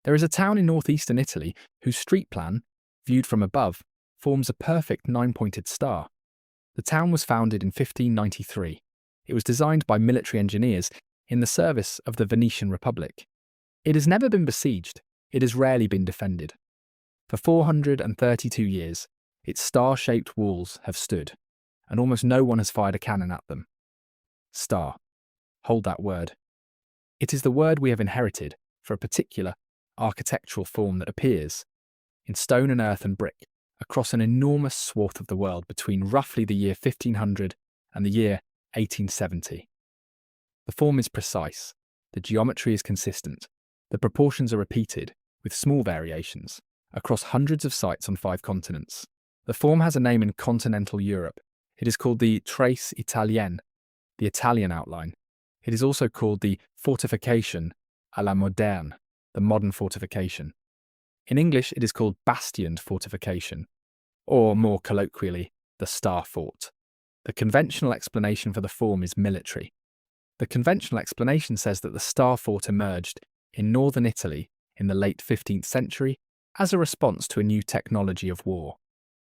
There is a town in northeastern Italy whose street plan, viewed from above, forms a perfect nine-pointed star. The town was founded in 1593. It was designed by military engineers in the service of the Venetian Republic. It has never been besieged. It has rarely been defended. For 432 years, its star-shaped walls have stood, and almost no one has fired a cannon at them. Star. Hold that word. It is the word we have inherited for a particular architectural form that appears in stone and earth and brick across an enormous swath of the world between roughly the year 1500 and the year 1870. The form is precise, the geometry is consistent, the proportions are repeated, with small variations, across hundreds of sites on 5 continents. The form has a name in continental Europe. It is called the trace italienne, the Italian outline. It is also called the fortification à la moderne, the modern fortification. In English, it is called bastioned fortification, or more colloquially, the star fort. The conventional explanation for the form is military. The conventional explanation says that the star fort emerged in northern Italy in the late 15th century as a response to a new technology of war.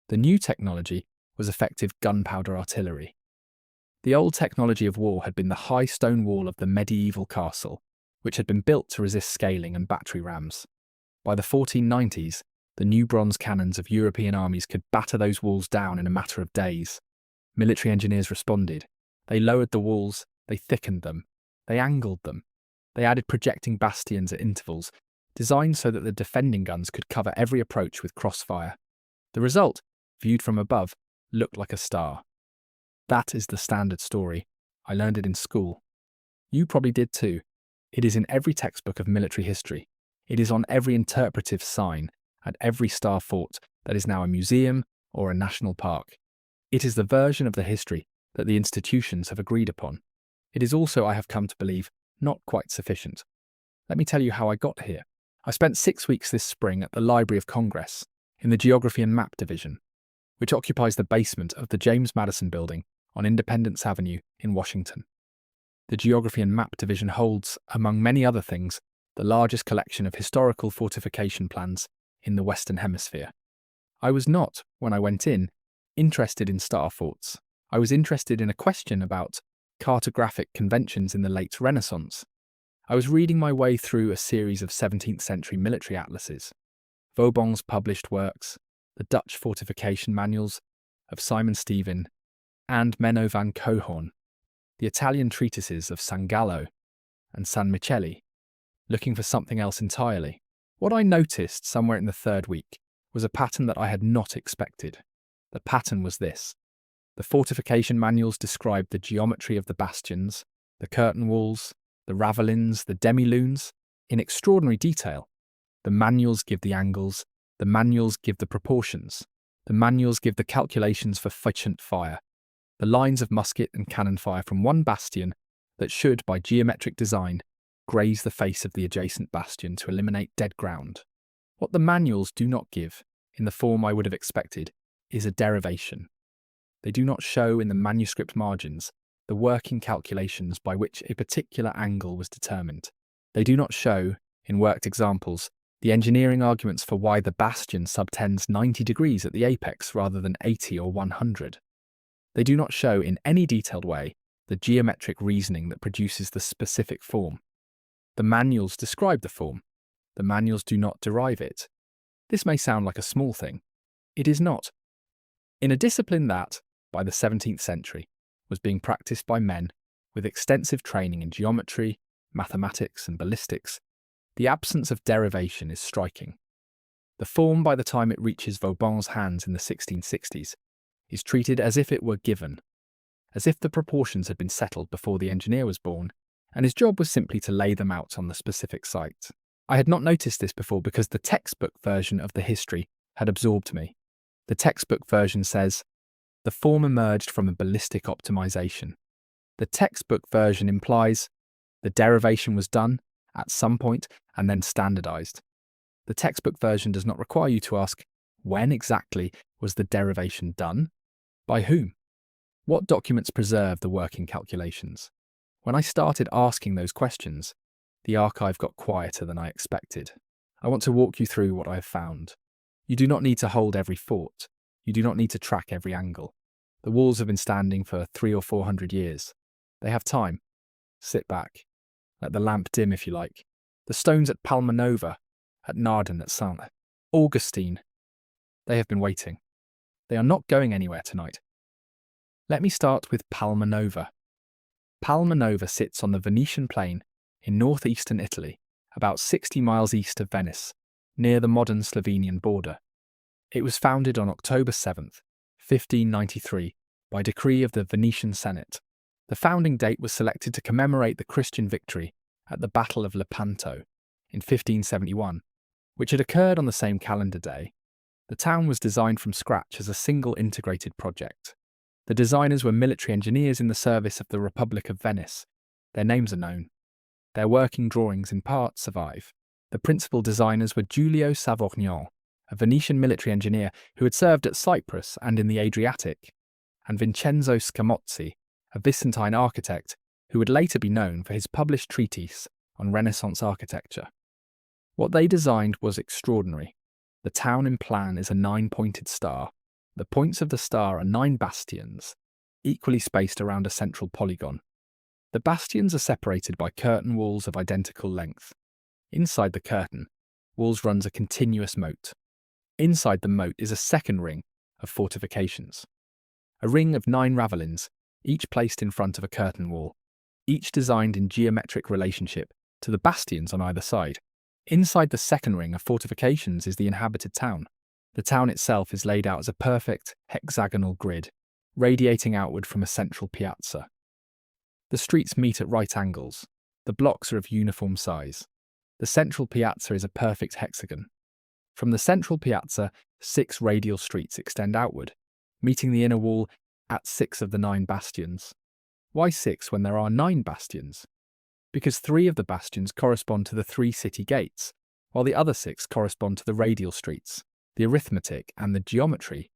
The new technology was effective gunpowder artillery. The old technology of war had been the high stone wall of the medieval castle, which had been built to resist scaling and battery rams. By the 1490s, the new bronze cannons of European armies could batter those walls down in a matter of days. Military engineers responded. They lowered the walls, they thickened them, they angled them. They added projecting bastions at intervals, designed so that the defending guns could cover every approach with crossfire. The result, viewed from above, looked like a star. That is the standard story. I learned it in school. You probably did too. It is in every textbook of military history. It is on every interpretive sign at every star fort that is now a museum or a national park. It is the version of the history that the institutions have agreed upon. It is also, I have come to believe, not quite sufficient. Let me tell you how I got here. I spent 6 weeks this spring at the Library of Congress in the Geography and Map Division, which occupies the basement of the James Madison Building on Independence Avenue in Washington. The Geography and Map Division holds, among many other things, the largest collection of historical fortification plans in the Western Hemisphere. I was not, when I went in, interested in star forts. I was interested in a question about cartographic conventions in the late Renaissance. I was reading my way through a series of 17th century military atlases, Vauban's published works, the Dutch fortification manuals of Simon Stevin and Menno van Cohorn, the Italian treatises of San Gallo and San Michele, looking for something else entirely. What I noticed somewhere in the 3rd week was a pattern that I had not expected. The pattern was this. The fortification manuals described the geometry of the bastions, the curtain walls, the ravelins, the demi-lunes, in extraordinary detail. The manuals give the angles, the manuals give the proportions, the manuals give the calculations for fouchant fire, the lines of musket and cannon fire from one bastion that should, by geometric design, graze the face of the adjacent bastion to eliminate dead ground. What the manuals do not give, in the form I would have expected, is a derivation. They do not show in the manuscript margins the working calculations by which a particular angle was determined. They do not show, in worked examples, the engineering arguments for why the bastion subtends 90 degrees at the apex rather than 80 or 100. They do not show in any detailed way the geometric reasoning that produces the specific form. The manuals describe the form. The manuals do not derive it. This may sound like a small thing. It is not. In a discipline that, by the 17th century, was being practiced by men with extensive training in geometry, mathematics, and ballistics, the absence of derivation is striking. The form, by the time it reaches Vauban's hands in the 1660s, is treated as if it were given, as if the proportions had been settled before the engineer was born, and his job was simply to lay them out on the specific site. I had not noticed this before because the textbook version of the history had absorbed me. The textbook version says, the form emerged from a ballistic optimization. The textbook version implies the derivation was done at some point and then standardized. The textbook version does not require you to ask, when exactly was the derivation done? By whom? What documents preserve the working calculations? When I started asking those questions, the archive got quieter than I expected. I want to walk you through what I have found. You do not need to hold every fort. You do not need to track every angle. The walls have been standing for 300 or 400 years. They have time. Sit back. Let the lamp dim if you like. The stones at Palmanova, at Naarden, at Saint Augustine. They have been waiting. They are not going anywhere tonight. Let me start with Palmanova. Palmanova sits on the Venetian plain in northeastern Italy, about 60 miles east of Venice, near the modern Slovenian border. It was founded on October 7th, 1593, by decree of the Venetian Senate. The founding date was selected to commemorate the Christian victory at the Battle of Lepanto in 1571, which had occurred on the same calendar day. The town was designed from scratch as a single integrated project. The designers were military engineers in the service of the Republic of Venice. Their names are known. Their working drawings in part survive. The principal designers were Giulio Savorgnan, a Venetian military engineer who had served at Cyprus and in the Adriatic, and Vincenzo Scamozzi, a Byzantine architect who would later be known for his published treatise on Renaissance architecture. What they designed was extraordinary. The town in plan is a 9-pointed star. The points of the star are 9 bastions, equally spaced around a central polygon. The bastions are separated by curtain walls of identical length. Inside the curtain, walls runs a continuous moat. Inside the moat is a second ring of fortifications. A ring of 9 ravelins, each placed in front of a curtain wall, each designed in geometric relationship to the bastions on either side. Inside the second ring of fortifications is the inhabited town. The town itself is laid out as a perfect hexagonal grid, radiating outward from a central piazza. The streets meet at right angles. The blocks are of uniform size. The central piazza is a perfect hexagon. From the central piazza, 6 radial streets extend outward, meeting the inner wall at 6 of the 9 bastions. Why 6 when there are 9 bastions? Because 3 of the bastions correspond to the 3 city gates, while the other 6 correspond to the radial streets. The arithmetic and the geometry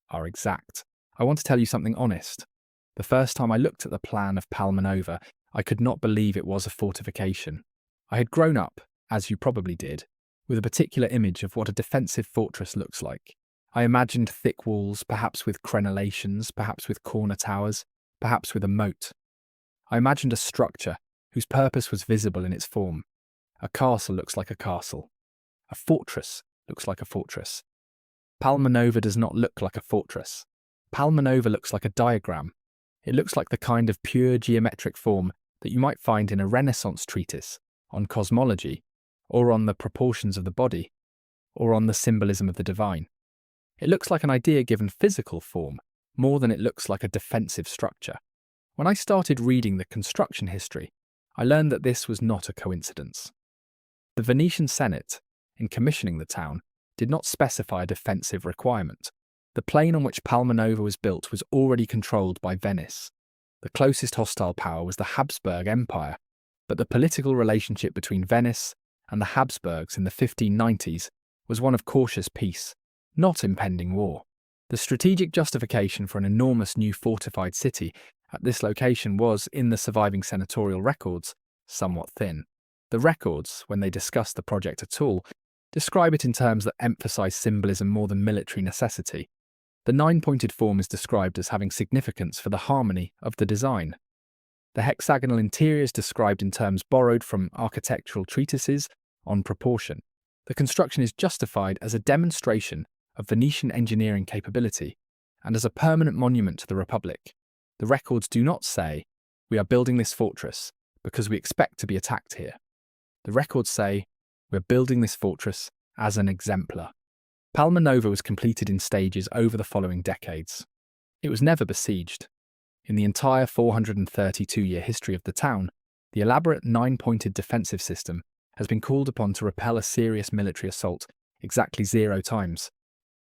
are exact. I want to tell you something honest. The first time I looked at the plan of Palmanova, I could not believe it was a fortification. I had grown up, as you probably did, with a particular image of what a defensive fortress looks like. I imagined thick walls, perhaps with crenellations, perhaps with corner towers, perhaps with a moat. I imagined a structure whose purpose was visible in its form. A castle looks like a castle. A fortress looks like a fortress. Palmanova does not look like a fortress. Palmanova looks like a diagram. It looks like the kind of pure geometric form that you might find in a Renaissance treatise on cosmology, or on the proportions of the body, or on the symbolism of the divine. It looks like an idea given physical form, more than it looks like a defensive structure. When I started reading the construction history, I learned that this was not a coincidence. The Venetian Senate, in commissioning the town, did not specify a defensive requirement. The plain on which Palmanova was built was already controlled by Venice. The closest hostile power was the Habsburg Empire, but the political relationship between Venice and the Habsburgs in the 1590s was one of cautious peace, not impending war. The strategic justification for an enormous new fortified city at this location was, in the surviving senatorial records, somewhat thin. The records, when they discuss the project at all, describe it in terms that emphasize symbolism more than military necessity. The 9-pointed form is described as having significance for the harmony of the design. The hexagonal interior is described in terms borrowed from architectural treatises on proportion. The construction is justified as a demonstration of Venetian engineering capability and as a permanent monument to the Republic. The records do not say, "We are building this fortress because we expect to be attacked here." The records say, "We're building this fortress as an exemplar." Palmanova was completed in stages over the following decades. It was never besieged. In the entire 432-year history of the town, the elaborate 9-pointed defensive system has been called upon to repel a serious military assault exactly 0 times.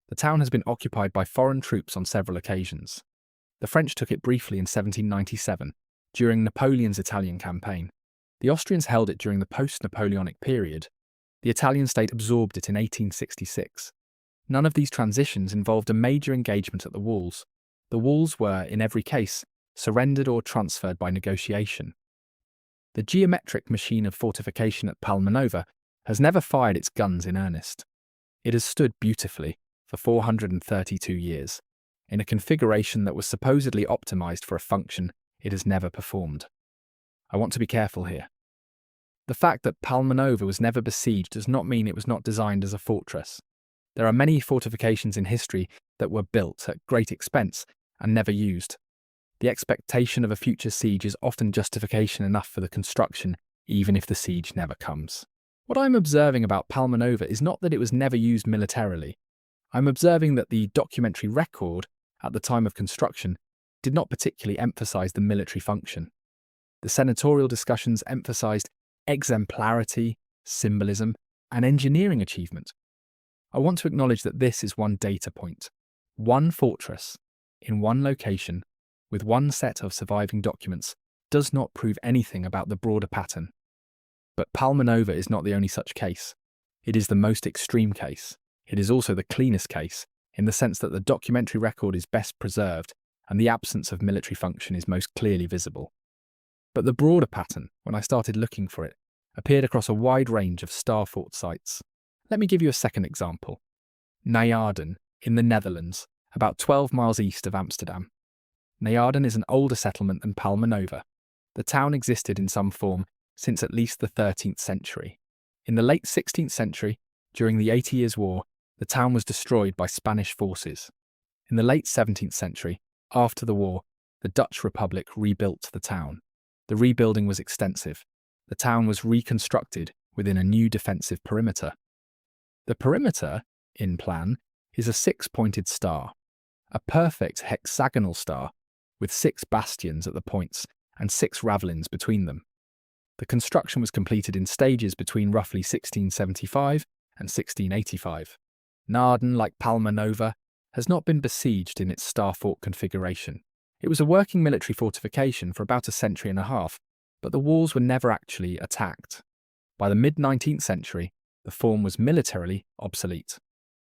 The town has been occupied by foreign troops on several occasions. The French took it briefly in 1797, during Napoleon's Italian campaign. The Austrians held it during the post-Napoleonic period. The Italian state absorbed it in 1866. None of these transitions involved a major engagement at the walls. The walls were, in every case, surrendered or transferred by negotiation. The geometric machine of fortification at Palmanova has never fired its guns in earnest. It has stood beautifully for 432 years, in a configuration that was supposedly optimized for a function it has never performed. I want to be careful here. The fact that Palmanova was never besieged does not mean it was not designed as a fortress. There are many fortifications in history that were built at great expense and never used. The expectation of a future siege is often justification enough for the construction, even if the siege never comes. What I'm observing about Palmanova is not that it was never used militarily. I'm observing that the documentary record at the time of construction did not particularly emphasize the military function. The senatorial discussions emphasized exemplarity, symbolism, and engineering achievement. I want to acknowledge that this is one data point, one fortress, in one location, with one set of surviving documents, does not prove anything about the broader pattern. But Palmanova is not the only such case. It is the most extreme case. It is also the cleanest case, in the sense that the documentary record is best preserved and the absence of military function is most clearly visible. But the broader pattern, when I started looking for it, appeared across a wide range of star fort sites. Let me give you a second example. Naarden, in the Netherlands, about 12 miles east of Amsterdam. Naarden is an older settlement than Palmanova. The town existed in some form since at least the 13th century. In the late 16th century, during the 80 Years' War, the town was destroyed by Spanish forces. In the late 17th century, after the war, the Dutch Republic rebuilt the town. The rebuilding was extensive. The town was reconstructed within a new defensive perimeter. The perimeter, in plan, is a 6-pointed star, a perfect hexagonal star with 6 bastions at the points and 6 ravelins between them. The construction was completed in stages between roughly 1675 and 1685. Naarden, like Palmanova, has not been besieged in its star fort configuration. It was a working military fortification for about a century and a half, but the walls were never actually attacked. By the mid-19th century, the form was militarily obsolete.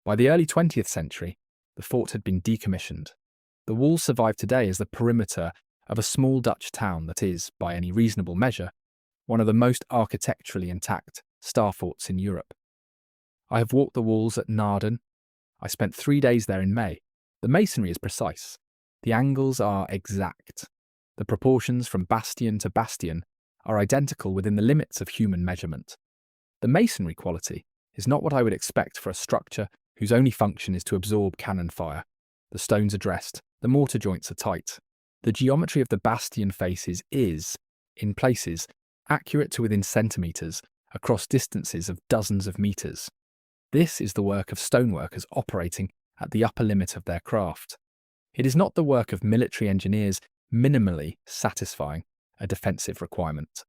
By the early 20th century, the fort had been decommissioned. The walls survive today as the perimeter of a small Dutch town that is, by any reasonable measure, one of the most architecturally intact star forts in Europe. I have walked the walls at Naarden. I spent 3 days there in May. The masonry is precise. The angles are exact. The proportions from bastion to bastion are identical within the limits of human measurement. The masonry quality is not what I would expect for a structure whose only function is to absorb cannon fire. The stones are dressed, the mortar joints are tight. The geometry of the bastion faces is, in places, accurate to within centimetres across distances of dozens of metres. This is the work of stoneworkers operating at the upper limit of their craft. It is not the work of military engineers minimally satisfying a defensive requirement.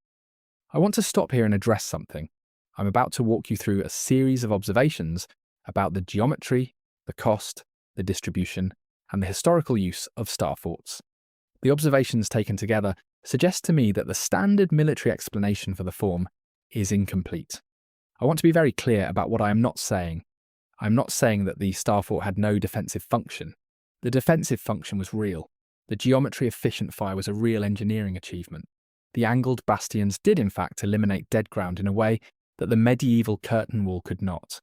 I want to stop here and address something. I'm about to walk you through a series of observations about the geometry, the cost, the distribution, and the historical use of star forts. The observations taken together suggest to me that the standard military explanation for the form is incomplete. I want to be very clear about what I am not saying. I am not saying that the star fort had no defensive function. The defensive function was real. The geometry-efficient fire was a real engineering achievement. The angled bastions did in fact eliminate dead ground in a way that the medieval curtain wall could not.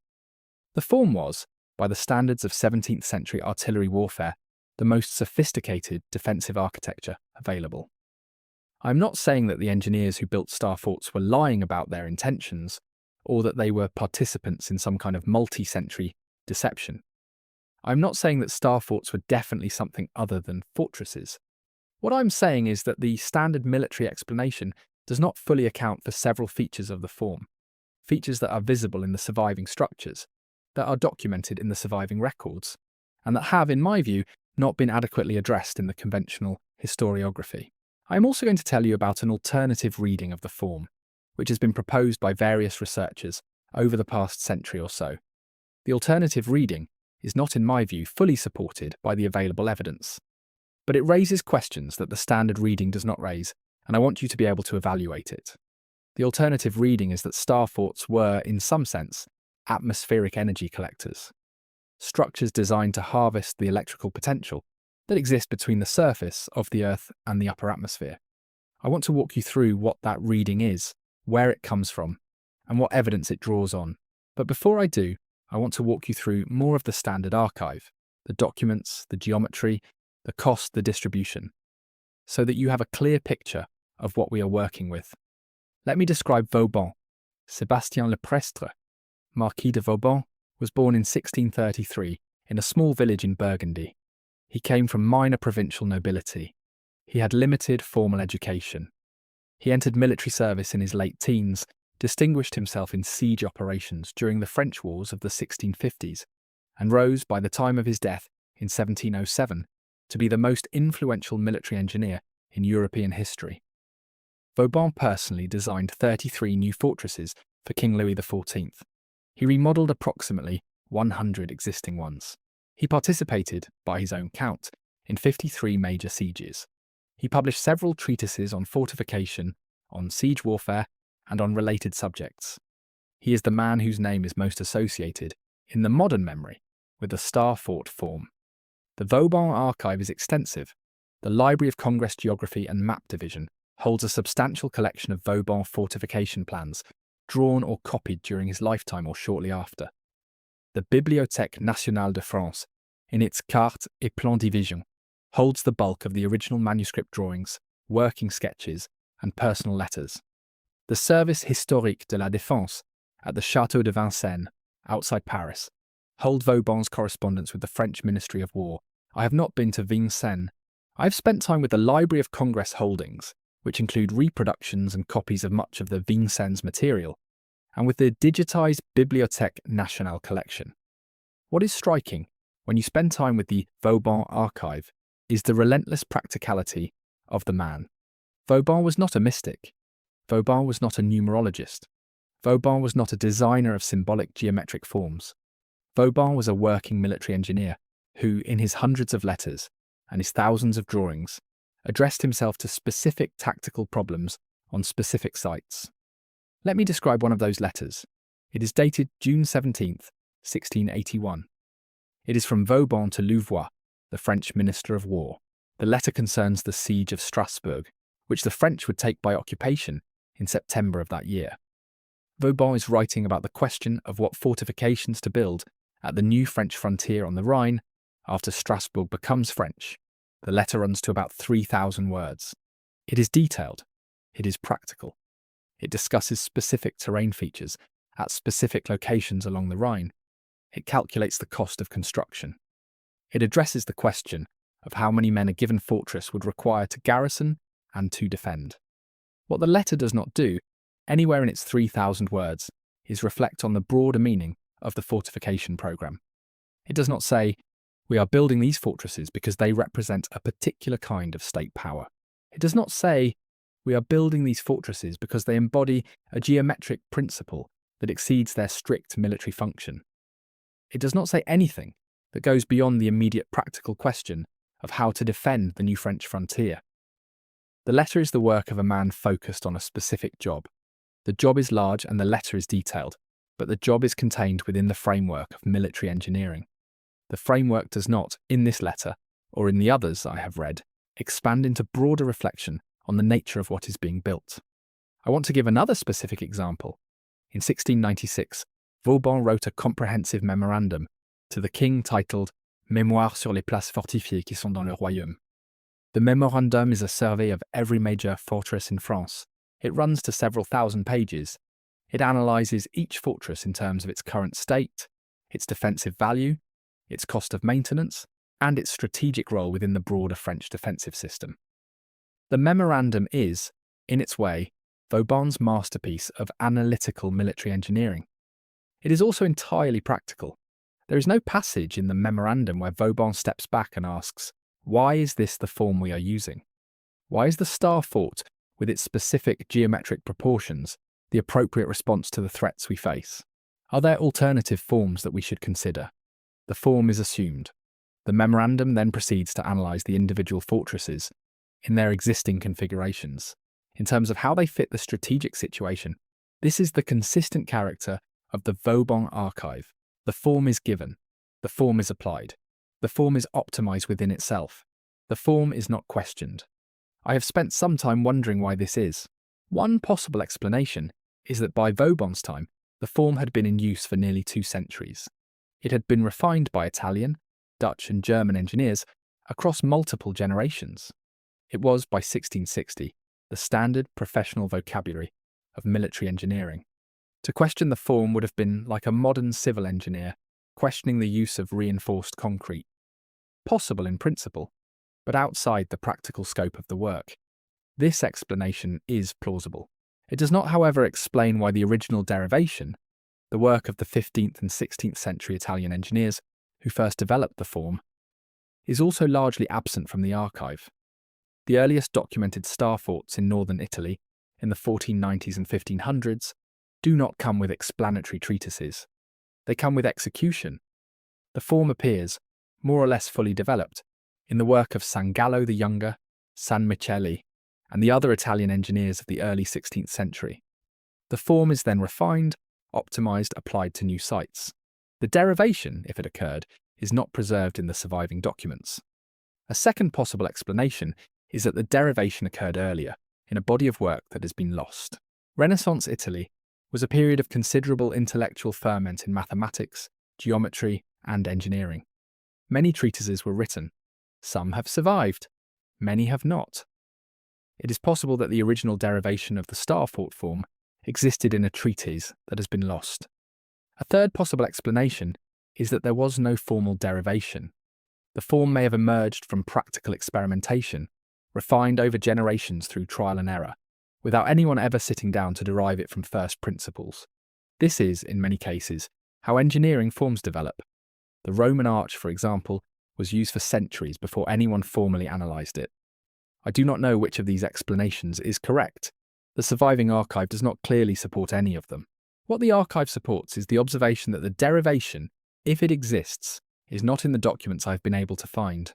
The form was, by the standards of 17th century artillery warfare, the most sophisticated defensive architecture available. I am not saying that the engineers who built star forts were lying about their intentions, or that they were participants in some kind of multi-century deception. I am not saying that star forts were definitely something other than fortresses. What I'm saying is that the standard military explanation does not fully account for several features of the form, features that are visible in the surviving structures, that are documented in the surviving records, and that have, in my view, not been adequately addressed in the conventional historiography. I am also going to tell you about an alternative reading of the form, which has been proposed by various researchers over the past century or so. The alternative reading is not, in my view, fully supported by the available evidence, but it raises questions that the standard reading does not raise, and I want you to be able to evaluate it. The alternative reading is that star forts were, in some sense, atmospheric energy collectors, structures designed to harvest the electrical potential that exists between the surface of the Earth and the upper atmosphere. I want to walk you through what that reading is, where it comes from, and what evidence it draws on. But before I do, I want to walk you through more of the standard archive, the documents, the geometry, the cost, the distribution, so that you have a clear picture of what we are working with. Let me describe Vauban. Sébastien le Prestre, Marquis de Vauban, was born in 1633 in a small village in Burgundy. He came from minor provincial nobility. He had limited formal education. He entered military service in his late teens, distinguished himself in siege operations during the French wars of the 1650s, and rose by the time of his death in 1707 to be the most influential military engineer in European history. Vauban personally designed 33 new fortresses for King Louis XIV. He remodelled approximately 100 existing ones. He participated, by his own count, in 53 major sieges. He published several treatises on fortification, on siege warfare, and on related subjects. He is the man whose name is most associated, in the modern memory, with the star fort form. The Vauban archive is extensive. The Library of Congress Geography and Map Division holds a substantial collection of Vauban fortification plans, drawn or copied during his lifetime or shortly after. The Bibliothèque nationale de France, in its Cartes et Plans Division, holds the bulk of the original manuscript drawings, working sketches, and personal letters. The Service historique de la Défense at the Château de Vincennes, outside Paris, hold Vauban's correspondence with the French Ministry of War. I have not been to Vincennes. I have spent time with the Library of Congress holdings, which include reproductions and copies of much of the Vincennes material, and with the digitised Bibliothèque nationale collection. What is striking when you spend time with the Vauban archive is the relentless practicality of the man. Vauban was not a mystic. Vauban was not a numerologist. Vauban was not a designer of symbolic geometric forms. Vauban was a working military engineer who, in his hundreds of letters and his thousands of drawings, addressed himself to specific tactical problems on specific sites. Let me describe one of those letters. It is dated June 17th, 1681. It is from Vauban to Louvois, the French Minister of War. The letter concerns the siege of Strasbourg, which the French would take by occupation in September of that year. Vauban is writing about the question of what fortifications to build at the new French frontier on the Rhine after Strasbourg becomes French. The letter runs to about 3,000 words. It is detailed. It is practical. It discusses specific terrain features at specific locations along the Rhine. It calculates the cost of construction. It addresses the question of how many men a given fortress would require to garrison and to defend. What the letter does not do, anywhere in its 3,000 words, is reflect on the broader meaning of the fortification programme. It does not say, we are building these fortresses because they represent a particular kind of state power. It does not say, we are building these fortresses because they embody a geometric principle that exceeds their strict military function. It does not say anything that goes beyond the immediate practical question of how to defend the new French frontier. The letter is the work of a man focused on a specific job. The job is large and the letter is detailed, but the job is contained within the framework of military engineering. The framework does not, in this letter, or in the others I have read, expand into broader reflection on the nature of what is being built. I want to give another specific example. In 1696, Vauban wrote a comprehensive memorandum to the king titled Mémoire sur les places fortifiées qui sont dans le royaume. The memorandum is a survey of every major fortress in France. It runs to several thousand pages. It analyses each fortress in terms of its current state, its defensive value, its cost of maintenance, and its strategic role within the broader French defensive system. The memorandum is, in its way, Vauban's masterpiece of analytical military engineering. It is also entirely practical. There is no passage in the memorandum where Vauban steps back and asks, why is this the form we are using? Why is the star fort, with its specific geometric proportions, the appropriate response to the threats we face? Are there alternative forms that we should consider? The form is assumed. The memorandum then proceeds to analyse the individual fortresses in their existing configurations, in terms of how they fit the strategic situation. This is the consistent character of the Vauban archive. The form is given. The form is applied. The form is optimised within itself. The form is not questioned. I have spent some time wondering why this is. One possible explanation is that by Vauban's time, the form had been in use for nearly 2 centuries. It had been refined by Italian, Dutch, and German engineers across multiple generations. It was, by 1660, the standard professional vocabulary of military engineering. To question the form would have been like a modern civil engineer questioning the use of reinforced concrete. Possible in principle, but outside the practical scope of the work. This explanation is plausible. It does not, however, explain why the original derivation, the work of the 15th and 16th century Italian engineers who first developed the form, is also largely absent from the archive. The earliest documented star forts in northern Italy, in the 1490s and 1500s, do not come with explanatory treatises. They come with execution. The form appears, more or less fully developed, in the work of San Gallo the Younger, San Michele, and the other Italian engineers of the early 16th century. The form is then refined, optimized, applied to new sites. The derivation, if it occurred, is not preserved in the surviving documents. A second possible explanation is that the derivation occurred earlier, in a body of work that has been lost. Renaissance Italy was a period of considerable intellectual ferment in mathematics, geometry, and engineering. Many treatises were written. Some have survived. Many have not. It is possible that the original derivation of the star fort form existed in a treatise that has been lost. A third possible explanation is that there was no formal derivation. The form may have emerged from practical experimentation, refined over generations through trial and error, without anyone ever sitting down to derive it from first principles. This is, in many cases, how engineering forms develop. The Roman arch, for example, was used for centuries before anyone formally analysed it. I do not know which of these explanations is correct. The surviving archive does not clearly support any of them. What the archive supports is the observation that the derivation, if it exists, is not in the documents I've been able to find.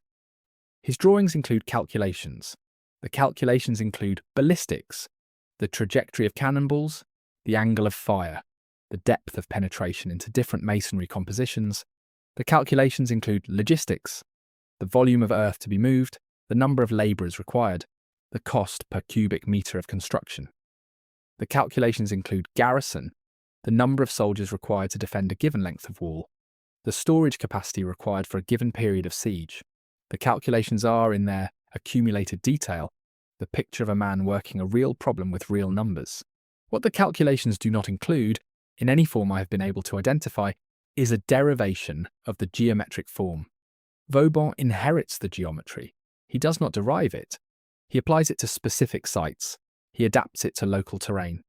His drawings include calculations. The calculations include ballistics, the trajectory of cannonballs, the angle of fire, the depth of penetration into different masonry compositions. The calculations include logistics, the volume of earth to be moved, the number of labourers required, the cost per cubic metre of construction. The calculations include garrison, the number of soldiers required to defend a given length of wall, the storage capacity required for a given period of siege. The calculations are, in their accumulated detail, the picture of a man working a real problem with real numbers. What the calculations do not include, in any form I have been able to identify, is a derivation of the geometric form. Vauban inherits the geometry. He does not derive it. He applies it to specific sites. He adapts it to local terrain.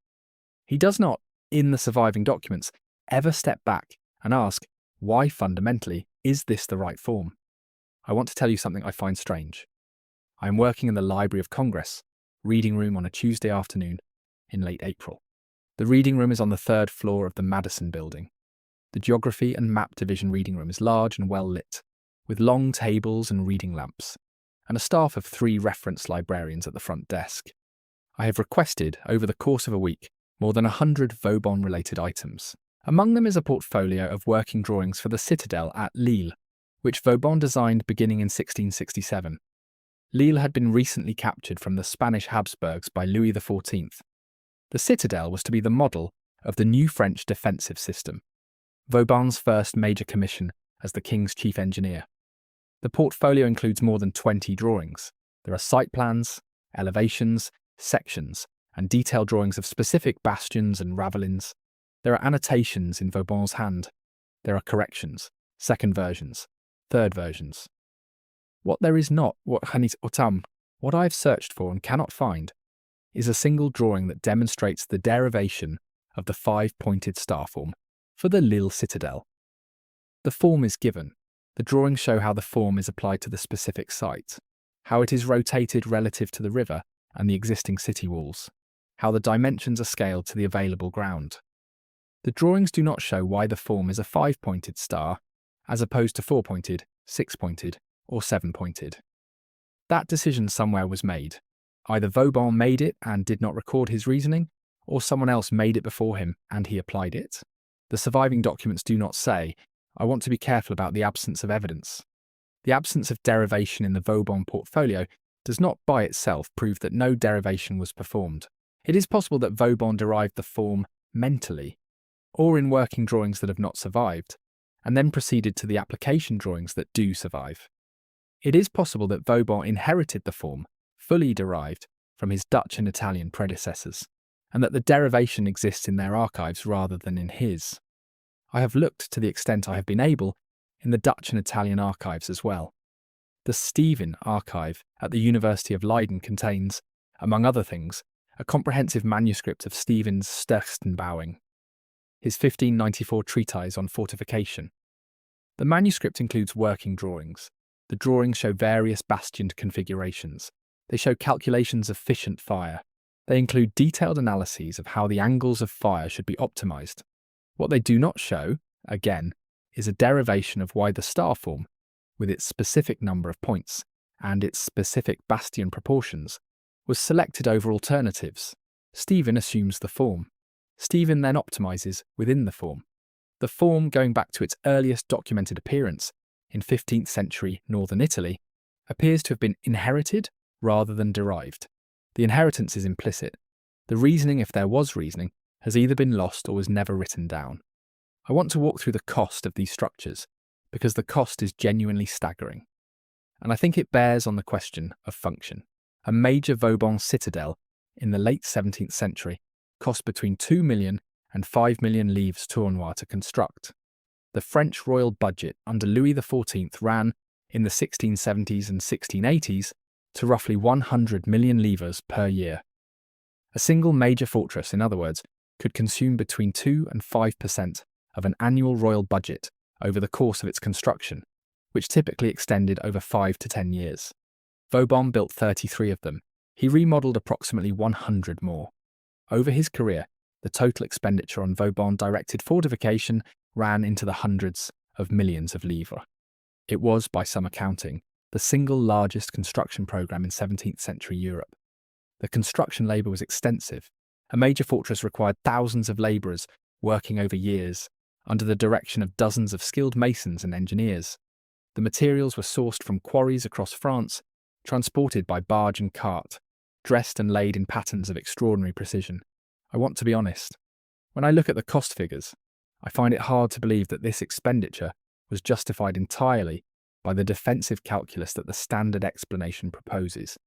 He does not, in the surviving documents, ever step back and ask, why fundamentally is this the right form? I want to tell you something I find strange. I am working in the Library of Congress, reading room on a Tuesday afternoon in late April. The reading room is on the 3rd floor of the Madison building. The Geography and Map Division reading room is large and well lit, with long tables and reading lamps, and a staff of 3 reference librarians at the front desk. I have requested, over the course of a week, more than 100 Vauban-related items. Among them is a portfolio of working drawings for the citadel at Lille, which Vauban designed beginning in 1667. Lille had been recently captured from the Spanish Habsburgs by Louis XIV. The citadel was to be the model of the new French defensive system, Vauban's first major commission as the king's chief engineer. The portfolio includes more than 20 drawings. There are site plans, elevations, sections, and detailed drawings of specific bastions and ravelins. There are annotations in Vauban's hand. There are corrections, second versions, third versions. What there is not, what I have searched for and cannot find, is a single drawing that demonstrates the derivation of the 5-pointed star form for the Lille citadel. The form is given. The drawings show how the form is applied to the specific site, how it is rotated relative to the river and the existing city walls, how the dimensions are scaled to the available ground. The drawings do not show why the form is a 5-pointed star, as opposed to 4-pointed, 6-pointed, or 7-pointed. That decision somewhere was made. Either Vauban made it and did not record his reasoning, or someone else made it before him and he applied it. The surviving documents do not say. I want to be careful about the absence of evidence. The absence of derivation in the Vauban portfolio does not by itself prove that no derivation was performed. It is possible that Vauban derived the form mentally, or in working drawings that have not survived, and then proceeded to the application drawings that do survive. It is possible that Vauban inherited the form, fully derived, from his Dutch and Italian predecessors, and that the derivation exists in their archives rather than in his. I have looked, to the extent I have been able, in the Dutch and Italian archives as well. The Stephen archive at the University of Leiden contains, among other things, a comprehensive manuscript of Stephen's Sterstenbouwing, his 1594 treatise on fortification. The manuscript includes working drawings. The drawings show various bastioned configurations. They show calculations of efficient fire. They include detailed analyses of how the angles of fire should be optimized. What they do not show, again, is a derivation of why the star form, with its specific number of points and its specific bastion proportions, was selected over alternatives. Stephen assumes the form. Stephen then optimizes within the form. The form, going back to its earliest documented appearance in 15th century northern Italy, appears to have been inherited rather than derived. The inheritance is implicit. The reasoning, if there was reasoning, has either been lost or was never written down. I want to walk through the cost of these structures, because the cost is genuinely staggering. And I think it bears on the question of function. A major Vauban citadel in the late 17th century cost between 2 million and 5 million livres tournois to construct. The French royal budget under Louis XIV ran, in the 1670s and 1680s, to roughly 100 million livres per year. A single major fortress, in other words, could consume between 2 and 5% of an annual royal budget over the course of its construction, which typically extended over 5 to 10 years. Vauban built 33 of them. He remodelled approximately 100 more. Over his career, the total expenditure on Vauban-directed fortification ran into the hundreds of millions of livres. It was, by some accounting, the single largest construction programme in 17th century Europe. The construction labour was extensive. A major fortress required thousands of labourers working over years, under the direction of dozens of skilled masons and engineers. The materials were sourced from quarries across France, transported by barge and cart, dressed and laid in patterns of extraordinary precision. I want to be honest. When I look at the cost figures, I find it hard to believe that this expenditure was justified entirely by the defensive calculus that the standard explanation proposes.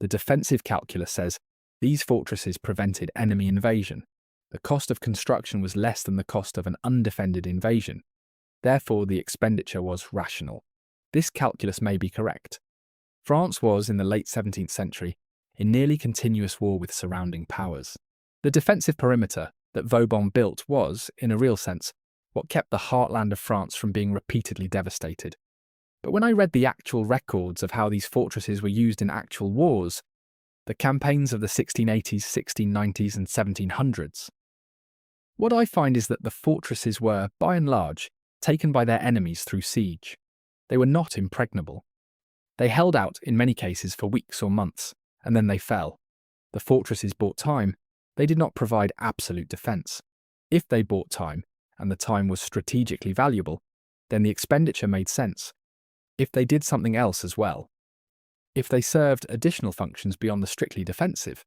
The defensive calculus says these fortresses prevented enemy invasion. The cost of construction was less than the cost of an undefended invasion. Therefore, the expenditure was rational. This calculus may be correct. France was, in the late 17th century, in nearly continuous war with surrounding powers. The defensive perimeter that Vauban built was, in a real sense, what kept the heartland of France from being repeatedly devastated. But when I read the actual records of how these fortresses were used in actual wars, the campaigns of the 1680s, 1690s and 1700s, what I find is that the fortresses were, by and large, taken by their enemies through siege. They were not impregnable. They held out, in many cases, for weeks or months, and then they fell. The fortresses bought time. They did not provide absolute defence. If they bought time, and the time was strategically valuable, then the expenditure made sense. If they did something else as well, if they served additional functions beyond the strictly defensive,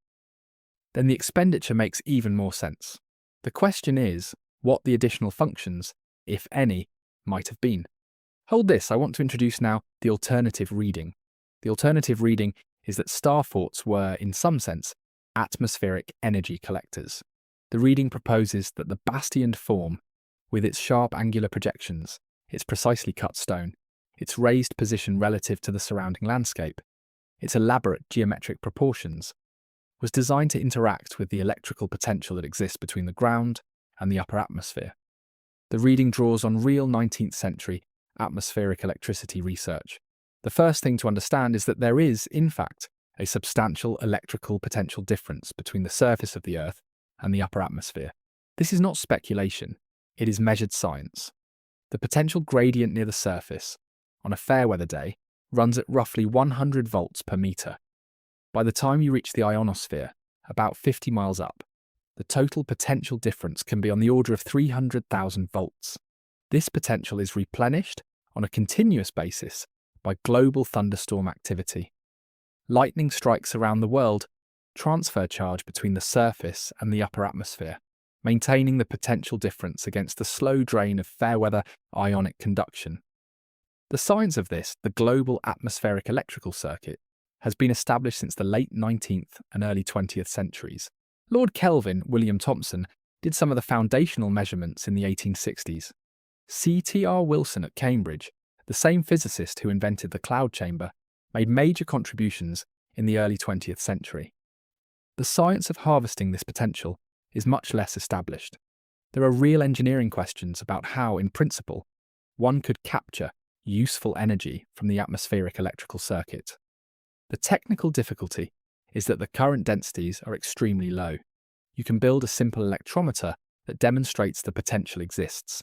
then the expenditure makes even more sense. The question is what the additional functions, if any, might have been. Hold this, I want to introduce now the alternative reading. The alternative reading is that star forts were, in some sense, atmospheric energy collectors. The reading proposes that the bastioned form, with its sharp angular projections, its precisely cut stone, its raised position relative to the surrounding landscape, its elaborate geometric proportions, was designed to interact with the electrical potential that exists between the ground and the upper atmosphere. The reading draws on real 19th century atmospheric electricity research. The first thing to understand is that there is, in fact, a substantial electrical potential difference between the surface of the Earth and the upper atmosphere. This is not speculation, it is measured science. The potential gradient near the surface, on a fair weather day, runs at roughly 100 volts per metre. By the time you reach the ionosphere, about 50 miles up, the total potential difference can be on the order of 300,000 volts. This potential is replenished on a continuous basis by global thunderstorm activity. Lightning strikes around the world, transfer charge between the surface and the upper atmosphere, maintaining the potential difference against the slow drain of fair-weather ionic conduction. The science of this, the global atmospheric electrical circuit, has been established since the late 19th and early 20th centuries. Lord Kelvin, William Thomson, did some of the foundational measurements in the 1860s. C.T.R. Wilson at Cambridge, the same physicist who invented the cloud chamber, made major contributions in the early 20th century. The science of harvesting this potential is much less established. There are real engineering questions about how, in principle, one could capture useful energy from the atmospheric electrical circuit. The technical difficulty is that the current densities are extremely low. You can build a simple electrometer that demonstrates the potential exists.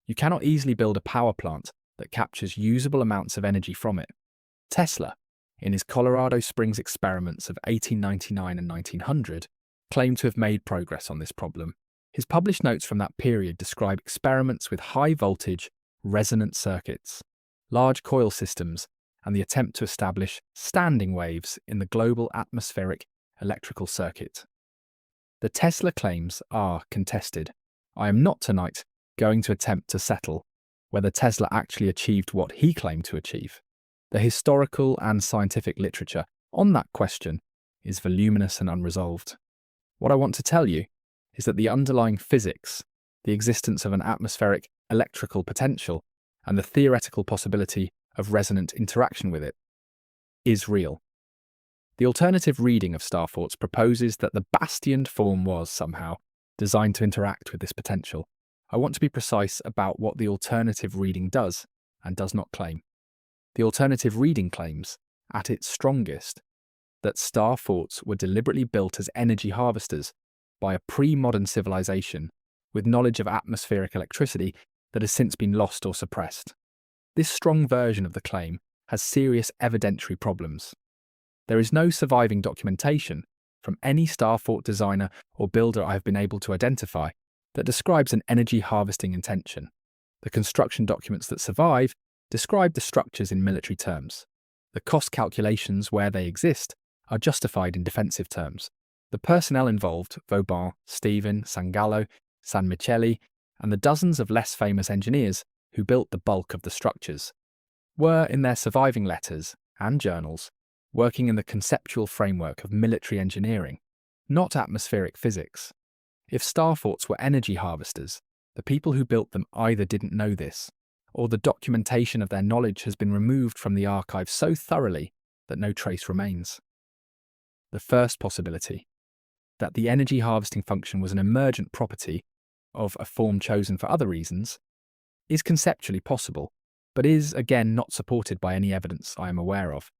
You cannot easily build a power plant that captures usable amounts of energy from it. Tesla, in his Colorado Springs experiments of 1899 and 1900, claimed to have made progress on this problem. His published notes from that period describe experiments with high-voltage, resonant circuits, large coil systems, and the attempt to establish standing waves in the global atmospheric electrical circuit. The Tesla claims are contested. I am not tonight going to attempt to settle whether Tesla actually achieved what he claimed to achieve. The historical and scientific literature on that question is voluminous and unresolved. What I want to tell you is that the underlying physics, the existence of an atmospheric electrical potential, and the theoretical possibility of resonant interaction with it is real. The alternative reading of star thoughts proposes that the bastioned form was somehow designed to interact with this potential. I want to be precise about what the alternative reading does and does not claim. The alternative reading claims, at its strongest, that star forts were deliberately built as energy harvesters by a pre-modern civilization with knowledge of atmospheric electricity that has since been lost or suppressed. This strong version of the claim has serious evidentiary problems. There is no surviving documentation from any star fort designer or builder I have been able to identify that describes an energy harvesting intention. The construction documents that survive describe the structures in military terms. The cost calculations, where they exist, are justified in defensive terms. The personnel involved, Vauban, Stephen, Sangallo, San Michele, and the dozens of less famous engineers who built the bulk of the structures, were, in their surviving letters and journals, working in the conceptual framework of military engineering, not atmospheric physics. If star forts were energy harvesters, the people who built them either didn't know this, or the documentation of their knowledge has been removed from the archive so thoroughly that no trace remains. The first possibility, that the energy harvesting function was an emergent property of a form chosen for other reasons, is conceptually possible, but is, again, not supported by any evidence I am aware of.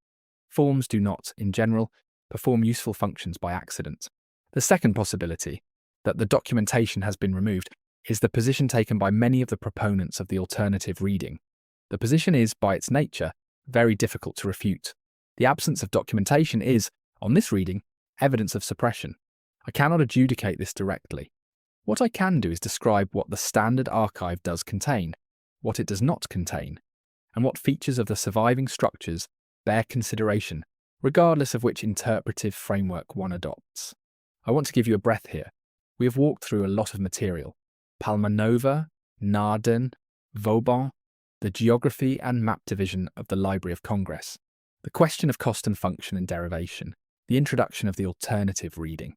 Forms do not, in general, perform useful functions by accident. The second possibility, that the documentation has been removed, is the position taken by many of the proponents of the alternative reading. The position is, by its nature, very difficult to refute. The absence of documentation is, on this reading, evidence of suppression. I cannot adjudicate this directly. What I can do is describe what the standard archive does contain, what it does not contain, and what features of the surviving structures bear consideration, regardless of which interpretive framework one adopts. I want to give you a breath here. We have walked through a lot of material. Palmanova, Naarden, Vauban, the geography and map division of the Library of Congress, the question of cost and function and derivation, the introduction of the alternative reading.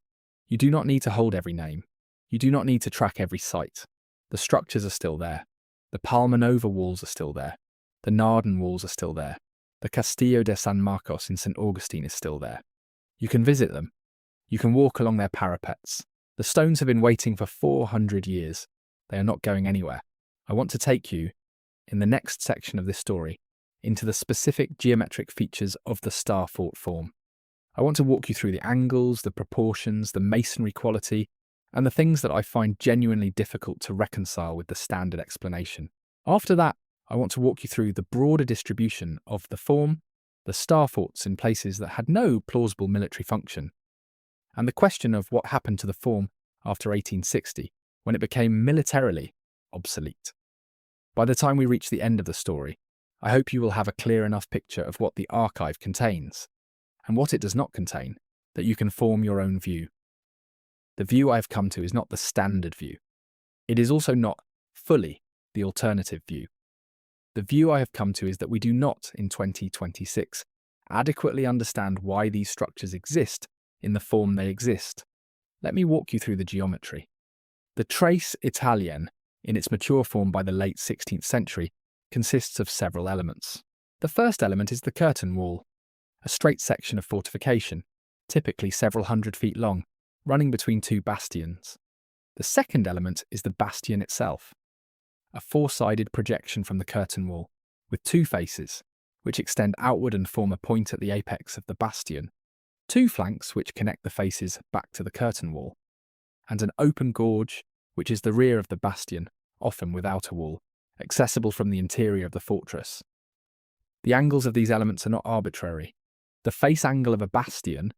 You do not need to hold every name. You do not need to track every site. The structures are still there. The Palmanova walls are still there. The Naarden walls are still there. The Castillo de San Marcos in St. Augustine is still there. You can visit them. You can walk along their parapets. The stones have been waiting for 400 years. They are not going anywhere. I want to take you, in the next section of this story, into the specific geometric features of the star fort form. I want to walk you through the angles, the proportions, the masonry quality, and the things that I find genuinely difficult to reconcile with the standard explanation. After that, I want to walk you through the broader distribution of the form, the star forts in places that had no plausible military function, and the question of what happened to the form after 1860, when it became militarily obsolete. By the time we reach the end of the story, I hope you will have a clear enough picture of what the archive contains, and what it does not contain, that you can form your own view. The view I have come to is not the standard view. It is also not fully the alternative view. The view I have come to is that we do not, in 2026, adequately understand why these structures exist in the form they exist. Let me walk you through the geometry. The trace italienne, in its mature form by the late 16th century, consists of several elements. The first element is the curtain wall, a straight section of fortification, typically several hundred feet long, running between two bastions. The second element is the bastion itself, a four-sided projection from the curtain wall, with two faces, which extend outward and form a point at the apex of the bastion, two flanks which connect the faces back to the curtain wall, and an open gorge, which is the rear of the bastion, often without a wall, accessible from the interior of the fortress. The angles of these elements are not arbitrary. The face angle of a bastion,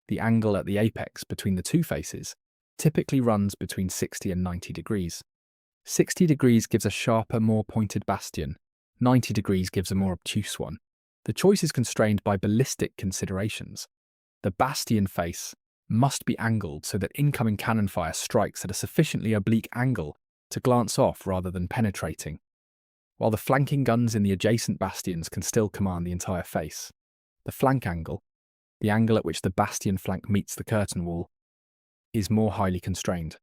the angle at the apex between the two faces, typically runs between 60 and 90 degrees. 60 degrees gives a sharper, more pointed bastion. 90 degrees gives a more obtuse one. The choice is constrained by ballistic considerations. The bastion face must be angled so that incoming cannon fire strikes at a sufficiently oblique angle to glance off rather than penetrating, while the flanking guns in the adjacent bastions can still command the entire face. The flank angle, the angle at which the bastion flank meets the curtain wall, is more highly constrained.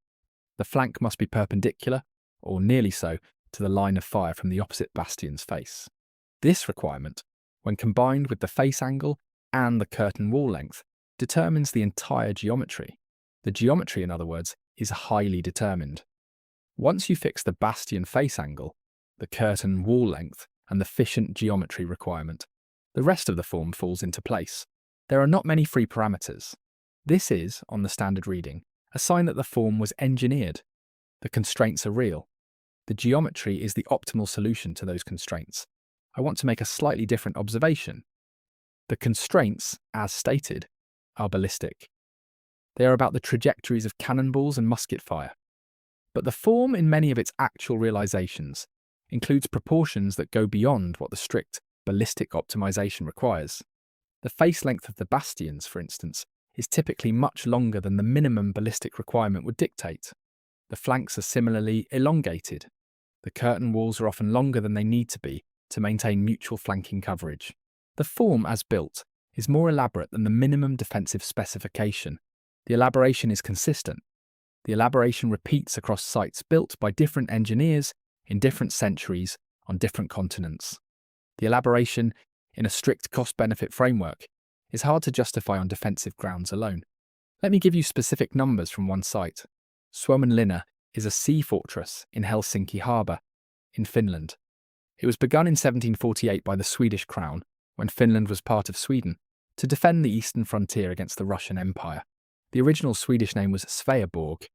The flank must be perpendicular, or nearly so, to the line of fire from the opposite bastion's face. This requirement, when combined with the face angle and the curtain wall length, determines the entire geometry. The geometry, in other words, is highly determined. Once you fix the bastion face angle, the curtain wall length, and the efficient geometry requirement, the rest of the form falls into place. There are not many free parameters. This is, on the standard reading, a sign that the form was engineered. The constraints are real. The geometry is the optimal solution to those constraints. I want to make a slightly different observation. The constraints, as stated, are ballistic. They are about the trajectories of cannonballs and musket fire. But the form, in many of its actual realizations, includes proportions that go beyond what the strict ballistic optimization requires. The face length of the bastions, for instance, is typically much longer than the minimum ballistic requirement would dictate. The flanks are similarly elongated. The curtain walls are often longer than they need to be to maintain mutual flanking coverage. The form, as built, is more elaborate than the minimum defensive specification. The elaboration is consistent. The elaboration repeats across sites built by different engineers in different centuries on different continents. The elaboration, in a strict cost-benefit framework, is hard to justify on defensive grounds alone. Let me give you specific numbers from one site. Suomenlinna is a sea fortress in Helsinki harbour, in Finland. It was begun in 1748 by the Swedish crown, when Finland was part of Sweden, to defend the eastern frontier against the Russian Empire. The original Swedish name was Sveaborg.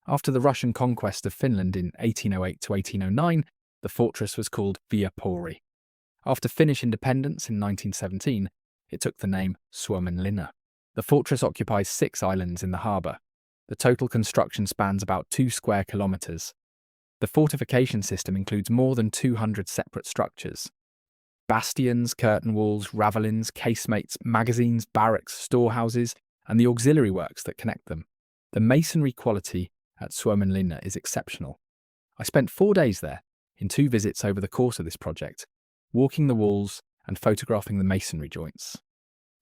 After the Russian conquest of Finland in 1808 to 1809, the fortress was called Viapori. After Finnish independence in 1917, it took the name Suomenlinna. The fortress occupies 6 islands in the harbour. The total construction spans about 2 square kilometres. The fortification system includes more than 200 separate structures. Bastions, curtain walls, ravelins, casemates, magazines, barracks, storehouses, and the auxiliary works that connect them. The masonry quality at Suomenlinna is exceptional. I spent 4 days there, in 2 visits over the course of this project, walking the walls and photographing the masonry joints.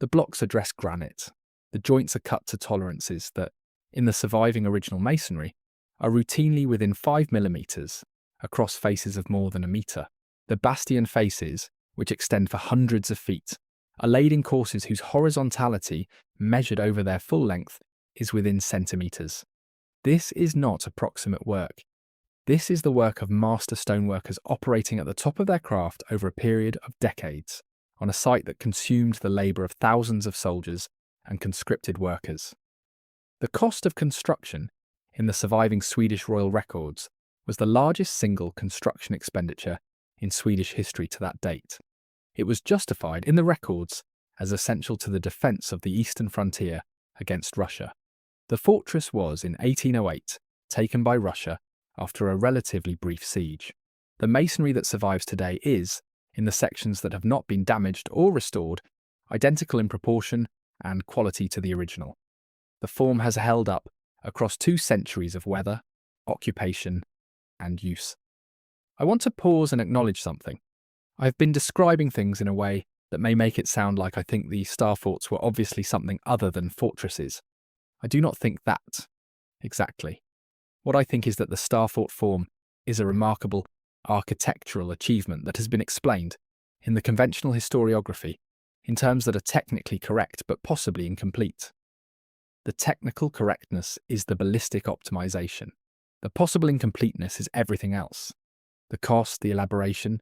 The blocks are dressed granite. The joints are cut to tolerances that, in the surviving original masonry, are routinely within 5 millimetres, across faces of more than a metre. The bastion faces, which extend for hundreds of feet, are laid in courses whose horizontality, measured over their full length, is within centimetres. This is not approximate work. This is the work of master stoneworkers operating at the top of their craft over a period of decades, on a site that consumed the labour of thousands of soldiers and conscripted workers. The cost of construction, in the surviving Swedish royal records, was the largest single construction expenditure in Swedish history to that date. It was justified in the records as essential to the defence of the eastern frontier against Russia. The fortress was, in 1808, taken by Russia after a relatively brief siege. The masonry that survives today is, in the sections that have not been damaged or restored, identical in proportion and quality to the original. The form has held up across 2 centuries of weather, occupation, and use. I want to pause and acknowledge something. I've been describing things in a way that may make it sound like I think the star forts were obviously something other than fortresses. I do not think that exactly. What I think is that the star fort form is a remarkable architectural achievement that has been explained in the conventional historiography in terms that are technically correct but possibly incomplete. The technical correctness is the ballistic optimization. The possible incompleteness is everything else. The cost, the elaboration,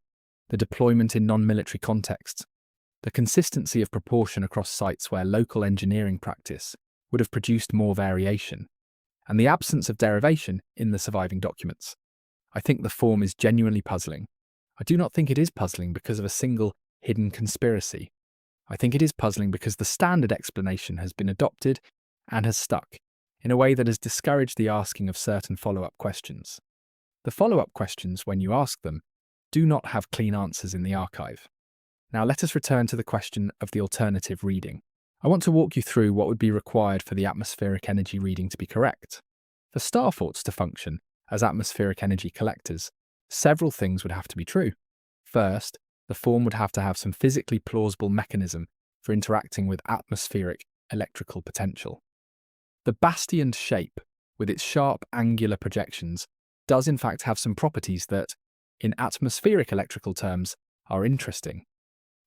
the deployment in non-military contexts, the consistency of proportion across sites where local engineering practice would have produced more variation, and the absence of derivation in the surviving documents. I think the form is genuinely puzzling. I do not think it is puzzling because of a single hidden conspiracy. I think it is puzzling because the standard explanation has been adopted and has stuck in a way that has discouraged the asking of certain follow-up questions. The follow-up questions, when you ask them, do not have clean answers in the archive. Now let us return to the question of the alternative reading. I want to walk you through what would be required for the atmospheric energy reading to be correct. For star forts to function as atmospheric energy collectors, several things would have to be true. First, the form would have to have some physically plausible mechanism for interacting with atmospheric electrical potential. The bastioned shape, with its sharp angular projections, does in fact have some properties that, in atmospheric electrical terms, are interesting.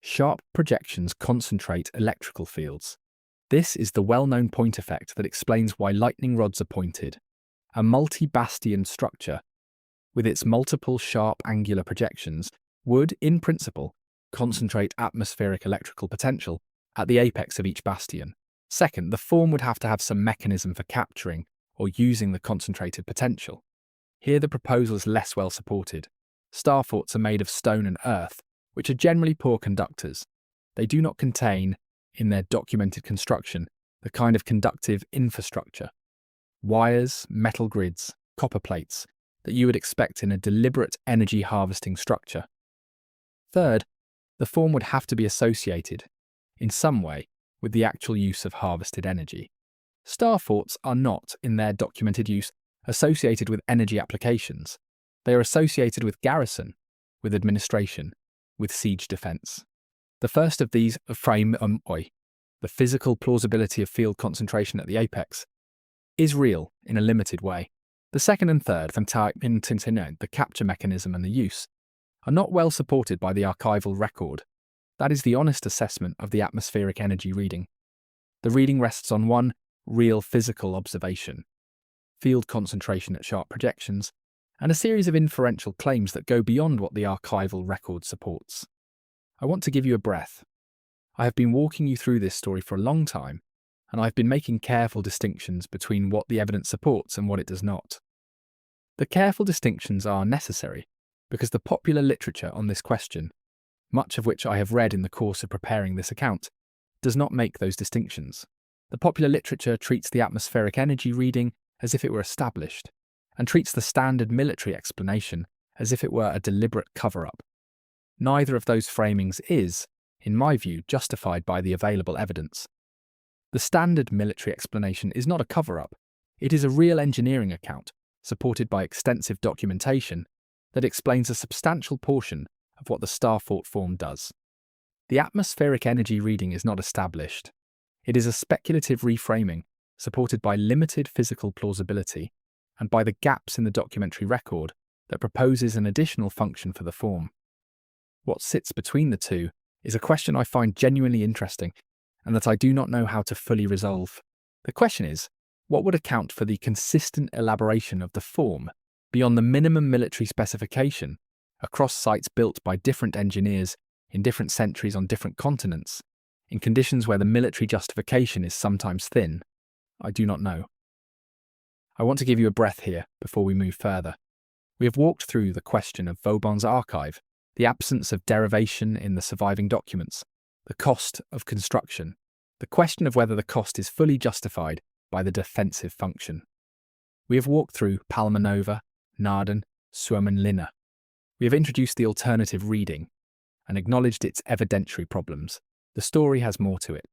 Sharp projections concentrate electrical fields. This is the well-known point effect that explains why lightning rods are pointed. A multi-bastion structure, with its multiple sharp angular projections, would, in principle, concentrate atmospheric electrical potential at the apex of each bastion. Second, the form would have to have some mechanism for capturing or using the concentrated potential. Here the proposal is less well supported. Star forts are made of stone and earth, which are generally poor conductors. They do not contain, in their documented construction, the kind of conductive infrastructure, wires, metal grids, copper plates, that you would expect in a deliberate energy harvesting structure. Third, the form would have to be associated, in some way, with the actual use of harvested energy. Star forts are not, in their documented use, associated with energy applications. They are associated with garrison, with administration, with siege defence. The first of these, the physical plausibility of field concentration at the apex, is real in a limited way. The second and third, the capture mechanism and the use, are not well supported by the archival record. That is the honest assessment of the atmospheric energy reading. The reading rests on one real physical observation, field concentration at sharp projections, and a series of inferential claims that go beyond what the archival record supports. I want to give you a breath. I have been walking you through this story for a long time, and I've been making careful distinctions between what the evidence supports and what it does not. The careful distinctions are necessary because the popular literature on this question, much of which I have read in the course of preparing this account, does not make those distinctions. The popular literature treats the atmospheric energy reading as if it were established, and treats the standard military explanation as if it were a deliberate cover-up. Neither of those framings is, in my view, justified by the available evidence. The standard military explanation is not a cover-up. It is a real engineering account, supported by extensive documentation, that explains a substantial portion of what the star fort form does. The atmospheric energy reading is not established. It is a speculative reframing, supported by limited physical plausibility, and by the gaps in the documentary record that proposes an additional function for the form. What sits between the two is a question I find genuinely interesting and that I do not know how to fully resolve. The question is, what would account for the consistent elaboration of the form beyond the minimum military specification across sites built by different engineers in different centuries on different continents, in conditions where the military justification is sometimes thin? I do not know. I want to give you a breath here before we move further. We have walked through the question of Vauban's archive, the absence of derivation in the surviving documents, the cost of construction, the question of whether the cost is fully justified by the defensive function. We have walked through Palmanova, Naarden, Suomenlinna. We have introduced the alternative reading and acknowledged its evidentiary problems. The story has more to it.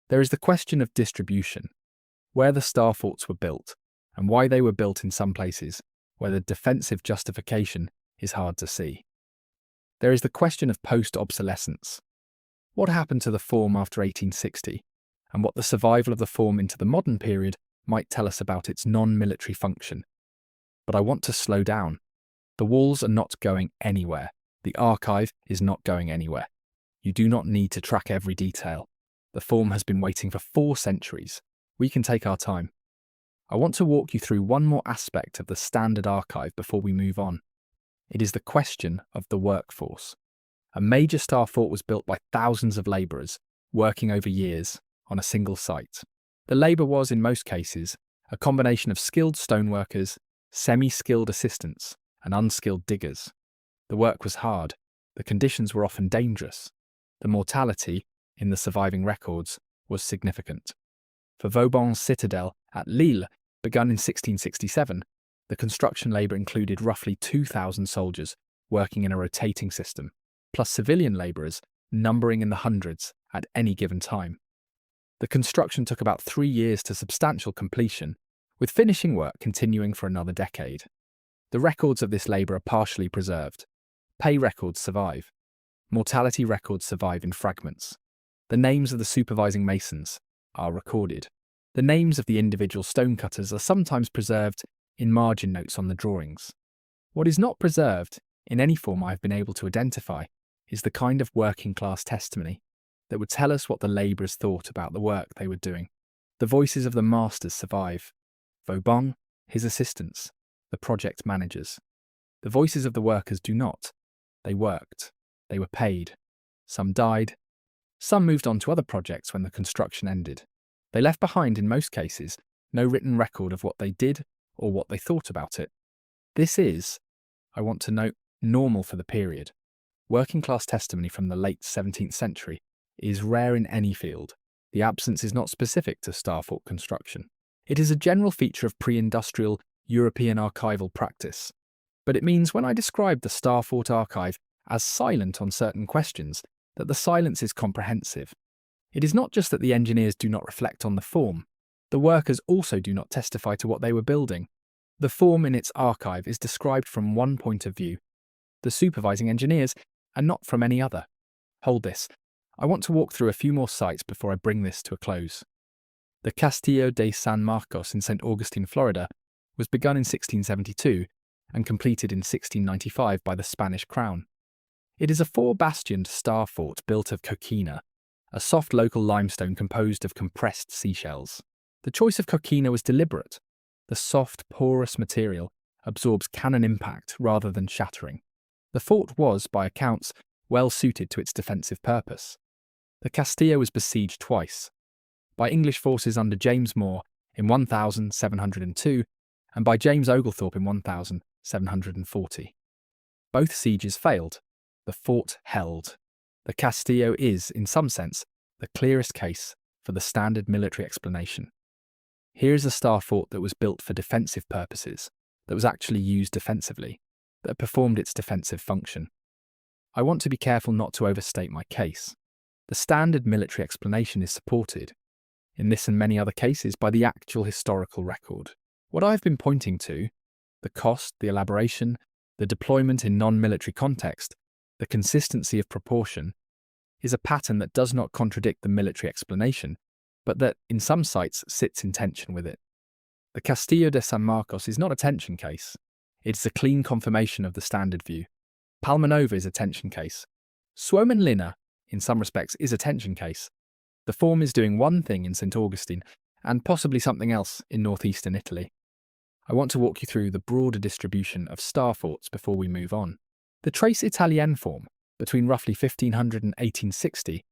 There is the question of distribution, where the star forts were built, and why they were built in some places where the defensive justification is hard to see. There is the question of post-obsolescence. What happened to the form after 1860, and what the survival of the form into the modern period might tell us about its non-military function. But I want to slow down. The walls are not going anywhere. The archive is not going anywhere. You do not need to track every detail. The form has been waiting for 4 centuries. We can take our time. I want to walk you through one more aspect of the standard archive before we move on. It is the question of the workforce. A major star fort was built by thousands of labourers, working over years on a single site. The labour was, in most cases, a combination of skilled stoneworkers, semi-skilled assistants, and unskilled diggers. The work was hard. The conditions were often dangerous. The mortality, in the surviving records, was significant. For Vauban's citadel at Lille, begun in 1667, the construction labour included roughly 2,000 soldiers working in a rotating system, plus civilian labourers numbering in the hundreds at any given time. The construction took about 3 years to substantial completion, with finishing work continuing for another decade. The records of this labour are partially preserved. Pay records survive. Mortality records survive in fragments. The names of the supervising masons are recorded. The names of the individual stonecutters are sometimes preserved in margin notes on the drawings. What is not preserved, in any form I have been able to identify, is the kind of working-class testimony that would tell us what the labourers thought about the work they were doing. The voices of the masters survive. Vauban, his assistants, the project managers. The voices of the workers do not. They worked. They were paid. Some died. Some moved on to other projects when the construction ended. They left behind, in most cases, no written record of what they did or what they thought about it. This is, I want to note, normal for the period. Working-class testimony from the late 17th century is rare in any field. The absence is not specific to star fort construction. It is a general feature of pre-industrial European archival practice. But it means when I describe the star fort archive as silent on certain questions, that the silence is comprehensive. It is not just that the engineers do not reflect on the form. The workers also do not testify to what they were building. The form in its archive is described from one point of view, the supervising engineers, and not from any other. Hold this. I want to walk through a few more sites before I bring this to a close. The Castillo de San Marcos in St. Augustine, Florida, was begun in 1672 and completed in 1695 by the Spanish crown. It is a 4-bastioned star fort built of coquina, a soft local limestone composed of compressed seashells. The choice of coquina was deliberate. The soft, porous material absorbs cannon impact rather than shattering. The fort was, by accounts, well suited to its defensive purpose. The Castillo was besieged twice, by English forces under James More in 1702 and by James Oglethorpe in 1740. Both sieges failed. The fort held. The Castillo is, in some sense, the clearest case for the standard military explanation. Here is a star fort that was built for defensive purposes, that was actually used defensively, that performed its defensive function. I want to be careful not to overstate my case. The standard military explanation is supported, in this and many other cases, by the actual historical record. What I have been pointing to, the cost, the elaboration, the deployment in non-military context, the consistency of proportion, is a pattern that does not contradict the military explanation, but that, in some sites, sits in tension with it. The Castillo de San Marcos is not a tension case. It is a clean confirmation of the standard view. Palmanova is a tension case. Suomenlinna, in some respects, is a tension case. The form is doing one thing in St. Augustine, and possibly something else in northeastern Italy. I want to walk you through the broader distribution of star forts before we move on. The Tres Italienne form, between roughly 1500 and 1860,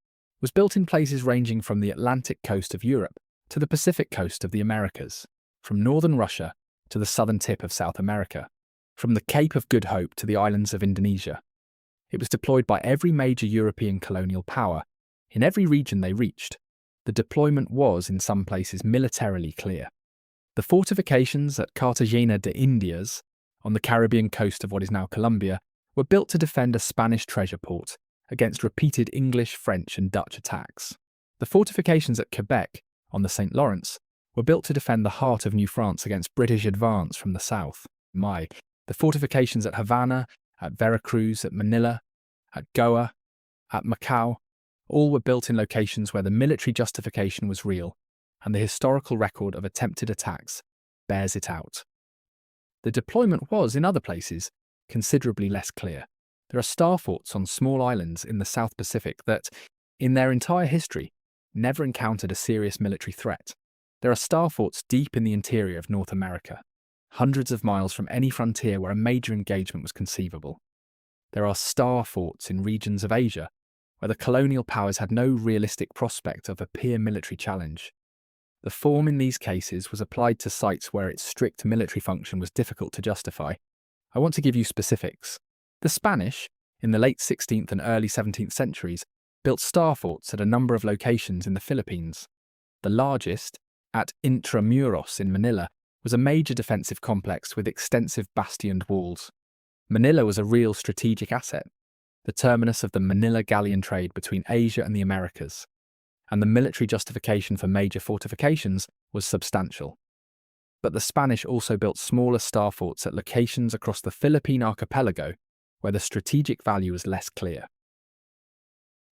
was built in places ranging from the Atlantic coast of Europe to the Pacific coast of the Americas, from northern Russia to the southern tip of South America, from the Cape of Good Hope to the islands of Indonesia. It was deployed by every major European colonial power, in every region they reached. The deployment was, in some places, militarily clear. The fortifications at Cartagena de Indias, on the Caribbean coast of what is now Colombia, were built to defend a Spanish treasure port against repeated English, French and Dutch attacks. The fortifications at Quebec on the St. Lawrence were built to defend the heart of New France against British advance from the south. The fortifications at Havana, at Veracruz, at Manila, at Goa, at Macau, all were built in locations where the military justification was real, and the historical record of attempted attacks bears it out. The deployment was, in other places, considerably less clear. There are star forts on small islands in the South Pacific that, in their entire history, never encountered a serious military threat. There are star forts deep in the interior of North America, hundreds of miles from any frontier where a major engagement was conceivable. There are star forts in regions of Asia, where the colonial powers had no realistic prospect of a peer military challenge. The form in these cases was applied to sites where its strict military function was difficult to justify. I want to give you specifics. The Spanish, in the late 16th and early 17th centuries, built star forts at a number of locations in the Philippines. The largest, at Intramuros in Manila, was a major defensive complex with extensive bastioned walls. Manila was a real strategic asset, the terminus of the Manila galleon trade between Asia and the Americas, and the military justification for major fortifications was substantial. But the Spanish also built smaller star forts at locations across the Philippine archipelago where the strategic value was less clear.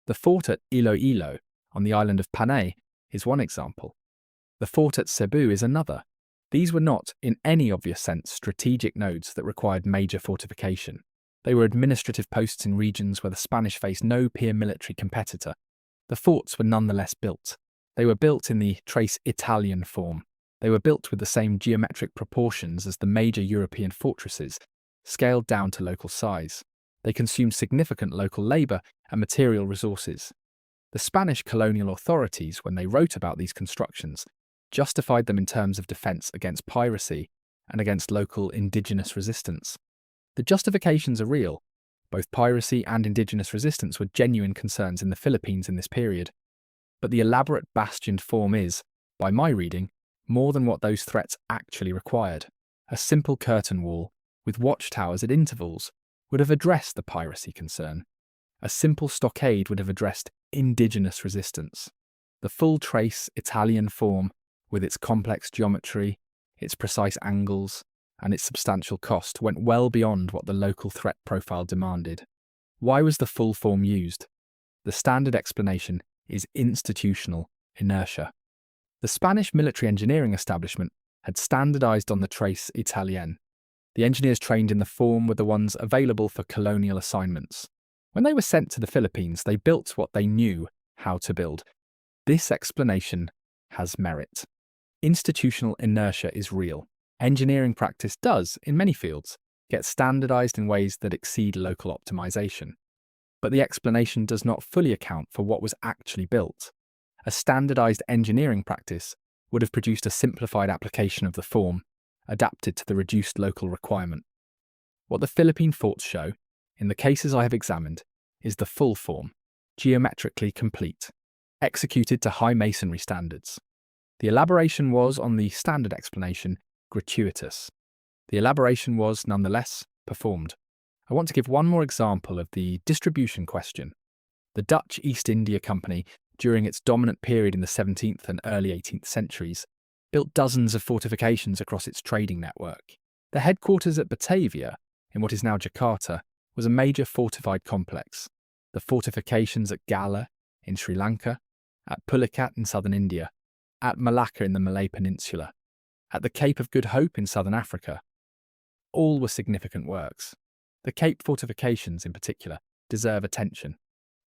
The fort at Iloilo, on the island of Panay, is one example. The fort at Cebu is another. These were not, in any obvious sense, strategic nodes that required major fortification. They were administrative posts in regions where the Spanish faced no peer military competitor. The forts were nonetheless built. They were built in the trace Italian form. They were built with the same geometric proportions as the major European fortresses, scaled down to local size. They consumed significant local labour and material resources. The Spanish colonial authorities, when they wrote about these constructions, justified them in terms of defence against piracy and against local indigenous resistance. The justifications are real. Both piracy and indigenous resistance were genuine concerns in the Philippines in this period. But the elaborate bastioned form is, by my reading, more than what those threats actually required. A simple curtain wall, with watchtowers at intervals, would have addressed the piracy concern. A simple stockade would have addressed indigenous resistance. The full trace Italian form, with its complex geometry, its precise angles, and its substantial cost, went well beyond what the local threat profile demanded. Why was the full form used? The standard explanation is institutional inertia. The Spanish military engineering establishment had standardized on the trace italienne. The engineers trained in the form were the ones available for colonial assignments. When they were sent to the Philippines, they built what they knew how to build. This explanation has merit. Institutional inertia is real. Engineering practice does, in many fields, get standardized in ways that exceed local optimization. But the explanation does not fully account for what was actually built. A standardized engineering practice would have produced a simplified application of the form, adapted to the reduced local requirement. What the Philippine forts show, in the cases I have examined, is the full form, geometrically complete, executed to high masonry standards. The elaboration was, on the standard explanation, gratuitous. The elaboration was, nonetheless, performed. I want to give one more example of the distribution question. The Dutch East India Company, during its dominant period in the 17th and early 18th centuries, built dozens of fortifications across its trading network. The headquarters at Batavia, in what is now Jakarta, was a major fortified complex. The fortifications at Galle, in Sri Lanka, at Pulicat in southern India, at Malacca in the Malay Peninsula, at the Cape of Good Hope in southern Africa. All were significant works. The Cape fortifications, in particular, deserve attention.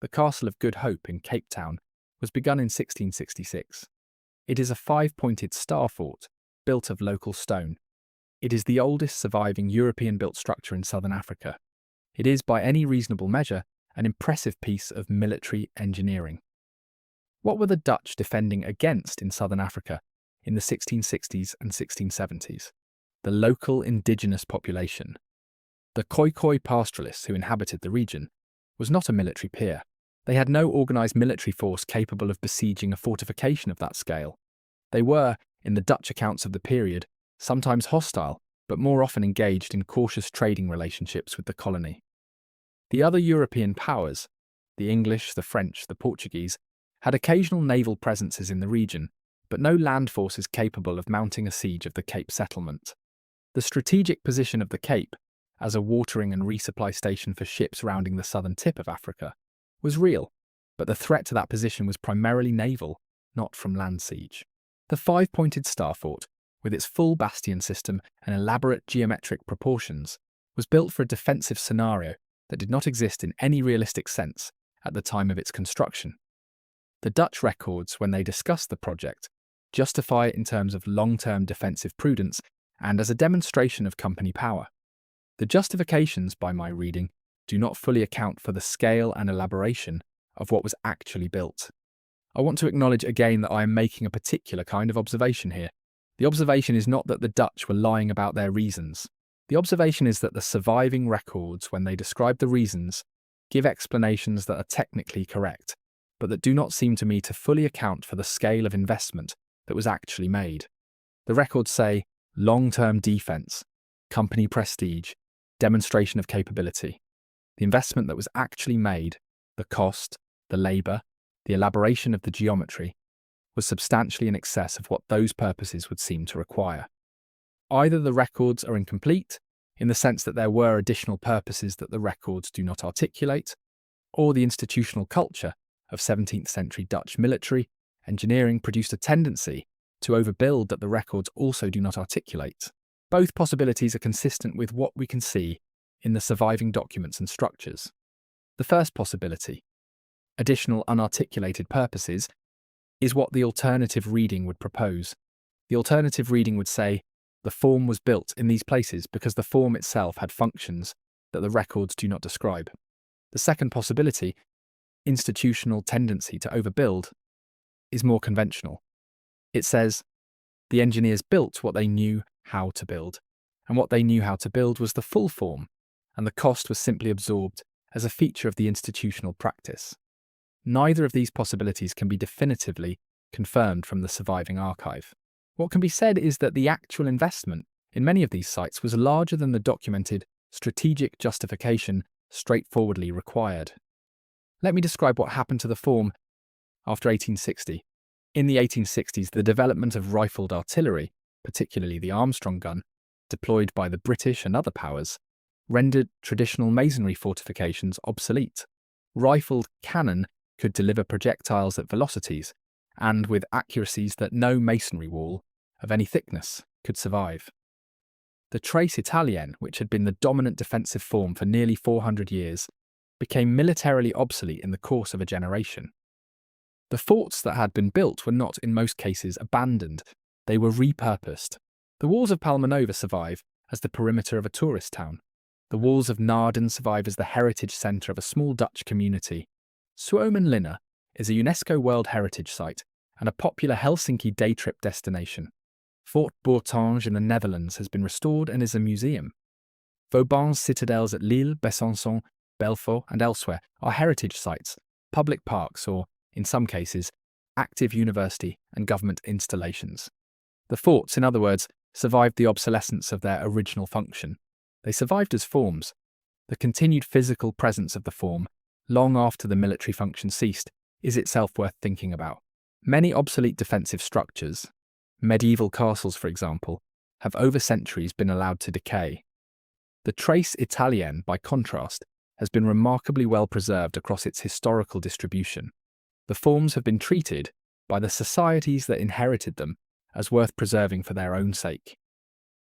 The Castle of Good Hope in Cape Town was begun in 1666. It is a 5-pointed star fort, built of local stone. It is the oldest surviving European-built structure in southern Africa. It is, by any reasonable measure, an impressive piece of military engineering. What were the Dutch defending against in southern Africa in the 1660s and 1670s? The local indigenous population. The Khoikhoi pastoralists who inhabited the region was not a military peer. They had no organised military force capable of besieging a fortification of that scale. They were, in the Dutch accounts of the period, sometimes hostile, but more often engaged in cautious trading relationships with the colony. The other European powers, the English, the French, the Portuguese, had occasional naval presences in the region, but no land forces capable of mounting a siege of the Cape settlement. The strategic position of the Cape, as a watering and resupply station for ships rounding the southern tip of Africa, was real, but the threat to that position was primarily naval, not from land siege. The five-pointed star fort, with its full bastion system and elaborate geometric proportions, was built for a defensive scenario that did not exist in any realistic sense at the time of its construction. The Dutch records, when they discuss the project, justify it in terms of long-term defensive prudence and as a demonstration of company power. The justifications, by my reading, do not fully account for the scale and elaboration of what was actually built. I want to acknowledge again that I am making a particular kind of observation here. The observation is not that the Dutch were lying about their reasons. The observation is that the surviving records, when they describe the reasons, give explanations that are technically correct, but that do not seem to me to fully account for the scale of investment that was actually made. The records say long-term defense, company prestige, demonstration of capability. The investment that was actually made, the cost, the labour, the elaboration of the geometry, was substantially in excess of what those purposes would seem to require. Either the records are incomplete, in the sense that there were additional purposes that the records do not articulate, or the institutional culture of 17th century Dutch military engineering produced a tendency to overbuild that the records also do not articulate. Both possibilities are consistent with what we can see in the surviving documents and structures. The first possibility, additional unarticulated purposes, is what the alternative reading would propose. The alternative reading would say, the form was built in these places because the form itself had functions that the records do not describe. The second possibility, institutional tendency to overbuild, is more conventional. It says, the engineers built what they knew how to build, and what they knew how to build was the full form, and the cost was simply absorbed as a feature of the institutional practice. Neither of these possibilities can be definitively confirmed from the surviving archive. What can be said is that the actual investment in many of these sites was larger than the documented strategic justification straightforwardly required. Let me describe what happened to the form after 1860. In the 1860s, the development of rifled artillery, particularly the Armstrong gun, deployed by the British and other powers, rendered traditional masonry fortifications obsolete. Rifled cannon could deliver projectiles at velocities and with accuracies that no masonry wall of any thickness could survive. The tres italienne, which had been the dominant defensive form for nearly 400 years, became militarily obsolete in the course of a generation. The forts that had been built were not, in most cases, abandoned. They were repurposed. The walls of Palmanova survive as the perimeter of a tourist town. The walls of Naarden survive as the heritage centre of a small Dutch community. Suomenlinna is a UNESCO World Heritage Site and a popular Helsinki day trip destination. Fort Bourtange in the Netherlands has been restored and is a museum. Vauban's citadels at Lille, Besançon, Belfort and elsewhere are heritage sites, public parks or, in some cases, active university and government installations. The forts, in other words, survived the obsolescence of their original function. They survived as forms. The continued physical presence of the form, long after the military function ceased, is itself worth thinking about. Many obsolete defensive structures, medieval castles for example, have over centuries been allowed to decay. The tres italienne, by contrast, has been remarkably well preserved across its historical distribution. The forms have been treated, by the societies that inherited them, as worth preserving for their own sake.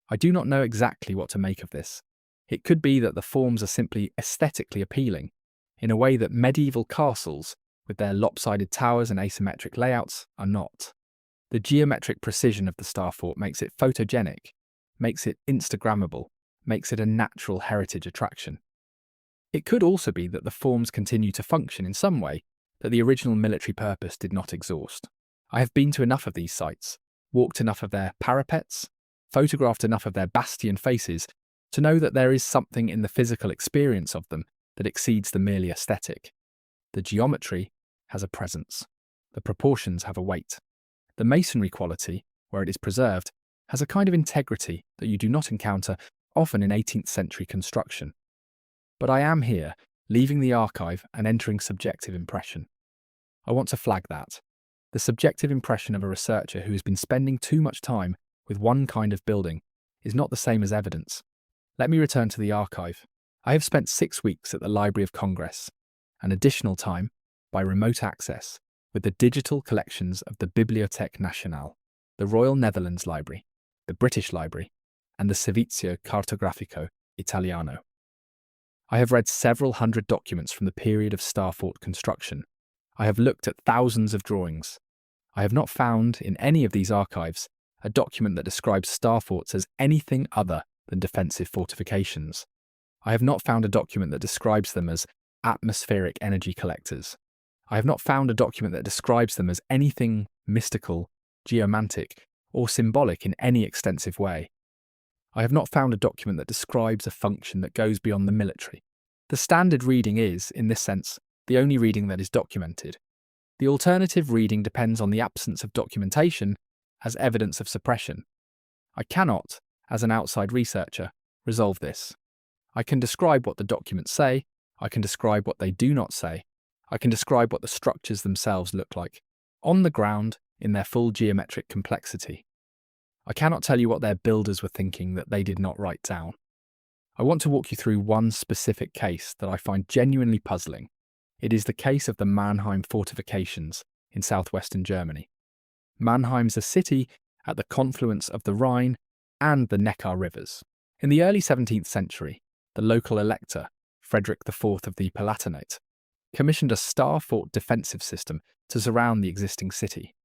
I do not know exactly what to make of this. It could be that the forms are simply aesthetically appealing, in a way that medieval castles, with their lopsided towers and asymmetric layouts, are not. The geometric precision of the star fort makes it photogenic, makes it Instagrammable, makes it a natural heritage attraction. It could also be that the forms continue to function in some way that the original military purpose did not exhaust. I have been to enough of these sites, walked enough of their parapets, photographed enough of their bastion faces to know that there is something in the physical experience of them that exceeds the merely aesthetic. The geometry has a presence. The proportions have a weight. The masonry quality, where it is preserved, has a kind of integrity that you do not encounter often in 18th century construction. But I am here, leaving the archive and entering subjective impression. I want to flag that. The subjective impression of a researcher who has been spending too much time with one kind of building is not the same as evidence. Let me return to the archive. I have spent 6 weeks at the Library of Congress, and additional time by remote access with the digital collections of the Bibliothèque nationale, the Royal Netherlands Library, the British Library, and the Servizio Cartografico Italiano. I have read several hundred documents from the period of Star Fort construction. I have looked at thousands of drawings. I have not found in any of these archives a document that describes star forts as anything other than defensive fortifications. I have not found a document that describes them as atmospheric energy collectors. I have not found a document that describes them as anything mystical, geomantic, or symbolic in any extensive way. I have not found a document that describes a function that goes beyond the military. The standard reading is, in this sense, the only reading that is documented. The alternative reading depends on the absence of documentation as evidence of suppression. I cannot, as an outside researcher, resolve this. I can describe what the documents say, I can describe what they do not say, I can describe what the structures themselves look like, on the ground, in their full geometric complexity. I cannot tell you what their builders were thinking that they did not write down. I want to walk you through one specific case that I find genuinely puzzling. It is the case of the Mannheim Fortifications in southwestern Germany. Mannheim is a city at the confluence of the Rhine and the Neckar rivers. In the early 17th century, the local elector, Frederick IV of the Palatinate, commissioned a star fort defensive system to surround the existing city.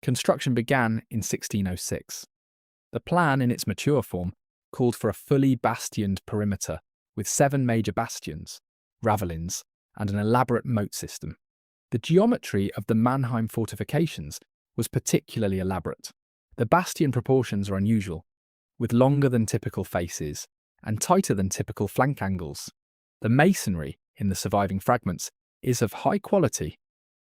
Construction began in 1606. The plan, in its mature form, called for a fully bastioned perimeter with 7 major bastions, ravelins, and an elaborate moat system. The geometry of the Mannheim fortifications was particularly elaborate. The bastion proportions are unusual, with longer than typical faces and tighter than typical flank angles. The masonry in the surviving fragments is of high quality.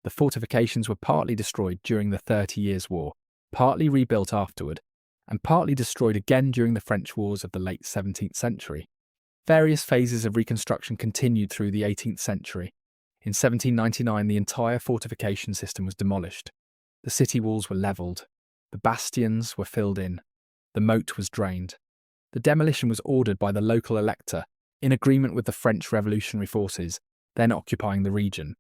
The fortifications were partly destroyed during the 30 Years' War, partly rebuilt afterward, and partly destroyed again during the French wars of the late 17th century. Various phases of reconstruction continued through the 18th century. In 1799, the entire fortification system was demolished. The city walls were levelled, the bastions were filled in, the moat was drained. The demolition was ordered by the local elector in agreement with the French revolutionary forces then occupying the region.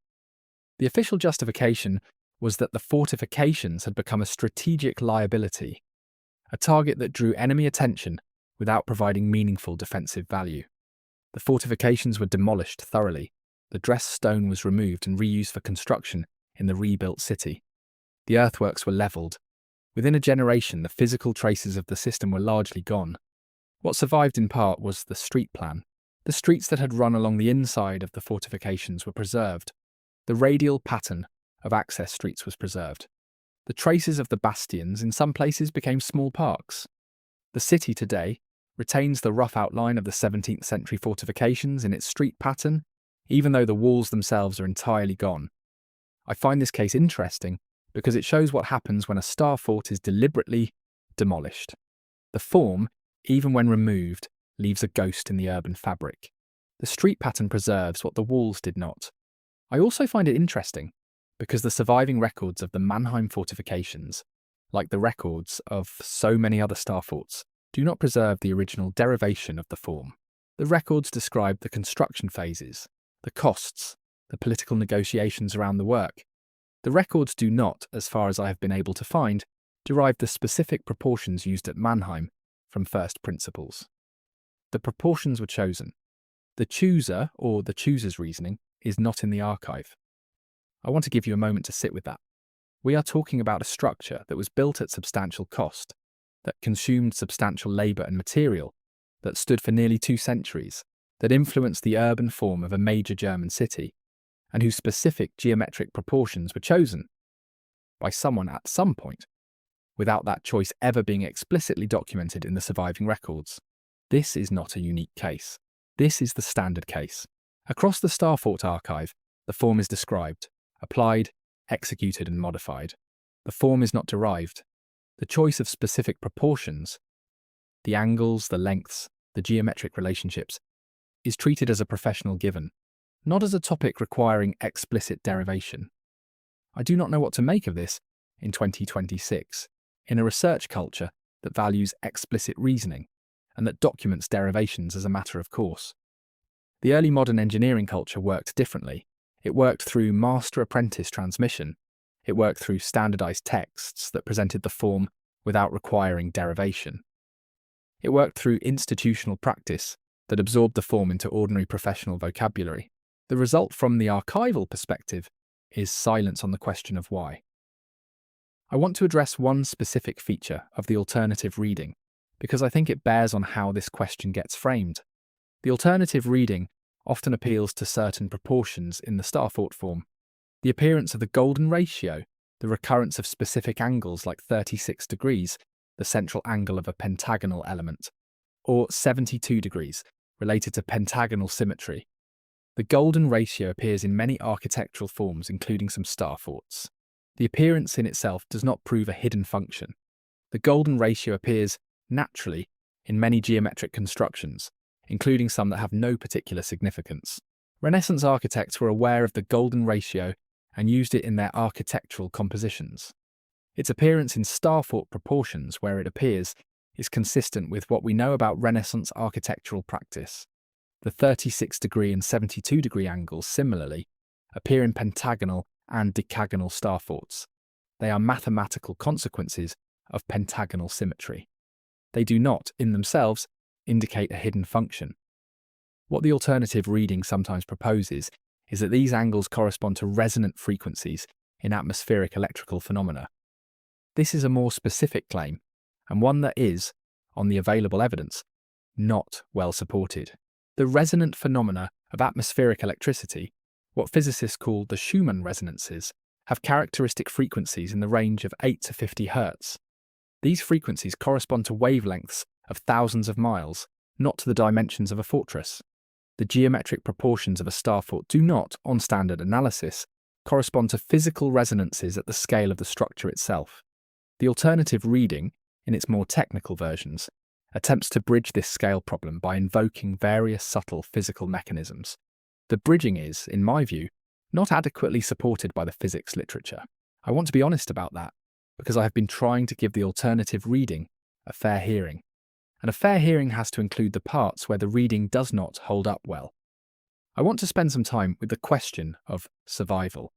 The official justification was that the fortifications had become a strategic liability, a target that drew enemy attention without providing meaningful defensive value. The fortifications were demolished thoroughly. The dressed stone was removed and reused for construction in the rebuilt city. The earthworks were levelled. Within a generation, the physical traces of the system were largely gone. What survived in part was the street plan. The streets that had run along the inside of the fortifications were preserved. The radial pattern of access streets was preserved. The traces of the bastions in some places became small parks. The city today retains the rough outline of the 17th century fortifications in its street pattern, even though the walls themselves are entirely gone. I find this case interesting because it shows what happens when a star fort is deliberately demolished. The form, even when removed, leaves a ghost in the urban fabric. The street pattern preserves what the walls did not. I also find it interesting because the surviving records of the Mannheim fortifications, like the records of so many other star forts, do not preserve the original derivation of the form. The records describe the construction phases, the costs, the political negotiations around the work. The records do not, as far as I have been able to find, derive the specific proportions used at Mannheim from first principles. The proportions were chosen. The chooser, or the chooser's reasoning, is not in the archive. I want to give you a moment to sit with that. We are talking about a structure that was built at substantial cost, that consumed substantial labour and material, that stood for nearly 2 centuries, that influenced the urban form of a major German city, and whose specific geometric proportions were chosen by someone at some point, without that choice ever being explicitly documented in the surviving records. This is not a unique case. This is the standard case. Across the Star Fort archive, the form is described, applied, executed and modified. The form is not derived. The choice of specific proportions, the angles, the lengths, the geometric relationships, is treated as a professional given, not as a topic requiring explicit derivation. I do not know what to make of this in 2026, in a research culture that values explicit reasoning and that documents derivations as a matter of course. The early modern engineering culture worked differently. It worked through master-apprentice transmission. It worked through standardized texts that presented the form without requiring derivation. It worked through institutional practice that absorbed the form into ordinary professional vocabulary. The result from the archival perspective is silence on the question of why. I want to address one specific feature of the alternative reading because I think it bears on how this question gets framed. The alternative reading often appeals to certain proportions in the Starfort form. The appearance of the golden ratio, the recurrence of specific angles like 36 degrees, the central angle of a pentagonal element, or 72 degrees, related to pentagonal symmetry. The golden ratio appears in many architectural forms, including some Starforts. The appearance in itself does not prove a hidden function. The golden ratio appears naturally in many geometric constructions, including some that have no particular significance. Renaissance architects were aware of the golden ratio and used it in their architectural compositions. Its appearance in Starfort proportions, where it appears, is consistent with what we know about Renaissance architectural practice. The 36-degree and 72-degree angles, similarly, appear in pentagonal and decagonal Starforts. They are mathematical consequences of pentagonal symmetry. They do not, in themselves, indicate a hidden function. What the alternative reading sometimes proposes is that these angles correspond to resonant frequencies in atmospheric electrical phenomena. This is a more specific claim, and one that is, on the available evidence, not well supported. The resonant phenomena of atmospheric electricity, what physicists call the Schumann resonances, have characteristic frequencies in the range of 8 to 50 Hz. These frequencies correspond to wavelengths of thousands of miles, not to the dimensions of a fortress. The geometric proportions of a Starfort do not, on standard analysis, correspond to physical resonances at the scale of the structure itself. The alternative reading, in its more technical versions, attempts to bridge this scale problem by invoking various subtle physical mechanisms. The bridging is, in my view, not adequately supported by the physics literature. I want to be honest about that, because I have been trying to give the alternative reading a fair hearing. And a fair hearing has to include the parts where the reading does not hold up well. I want to spend some time with the question of survival.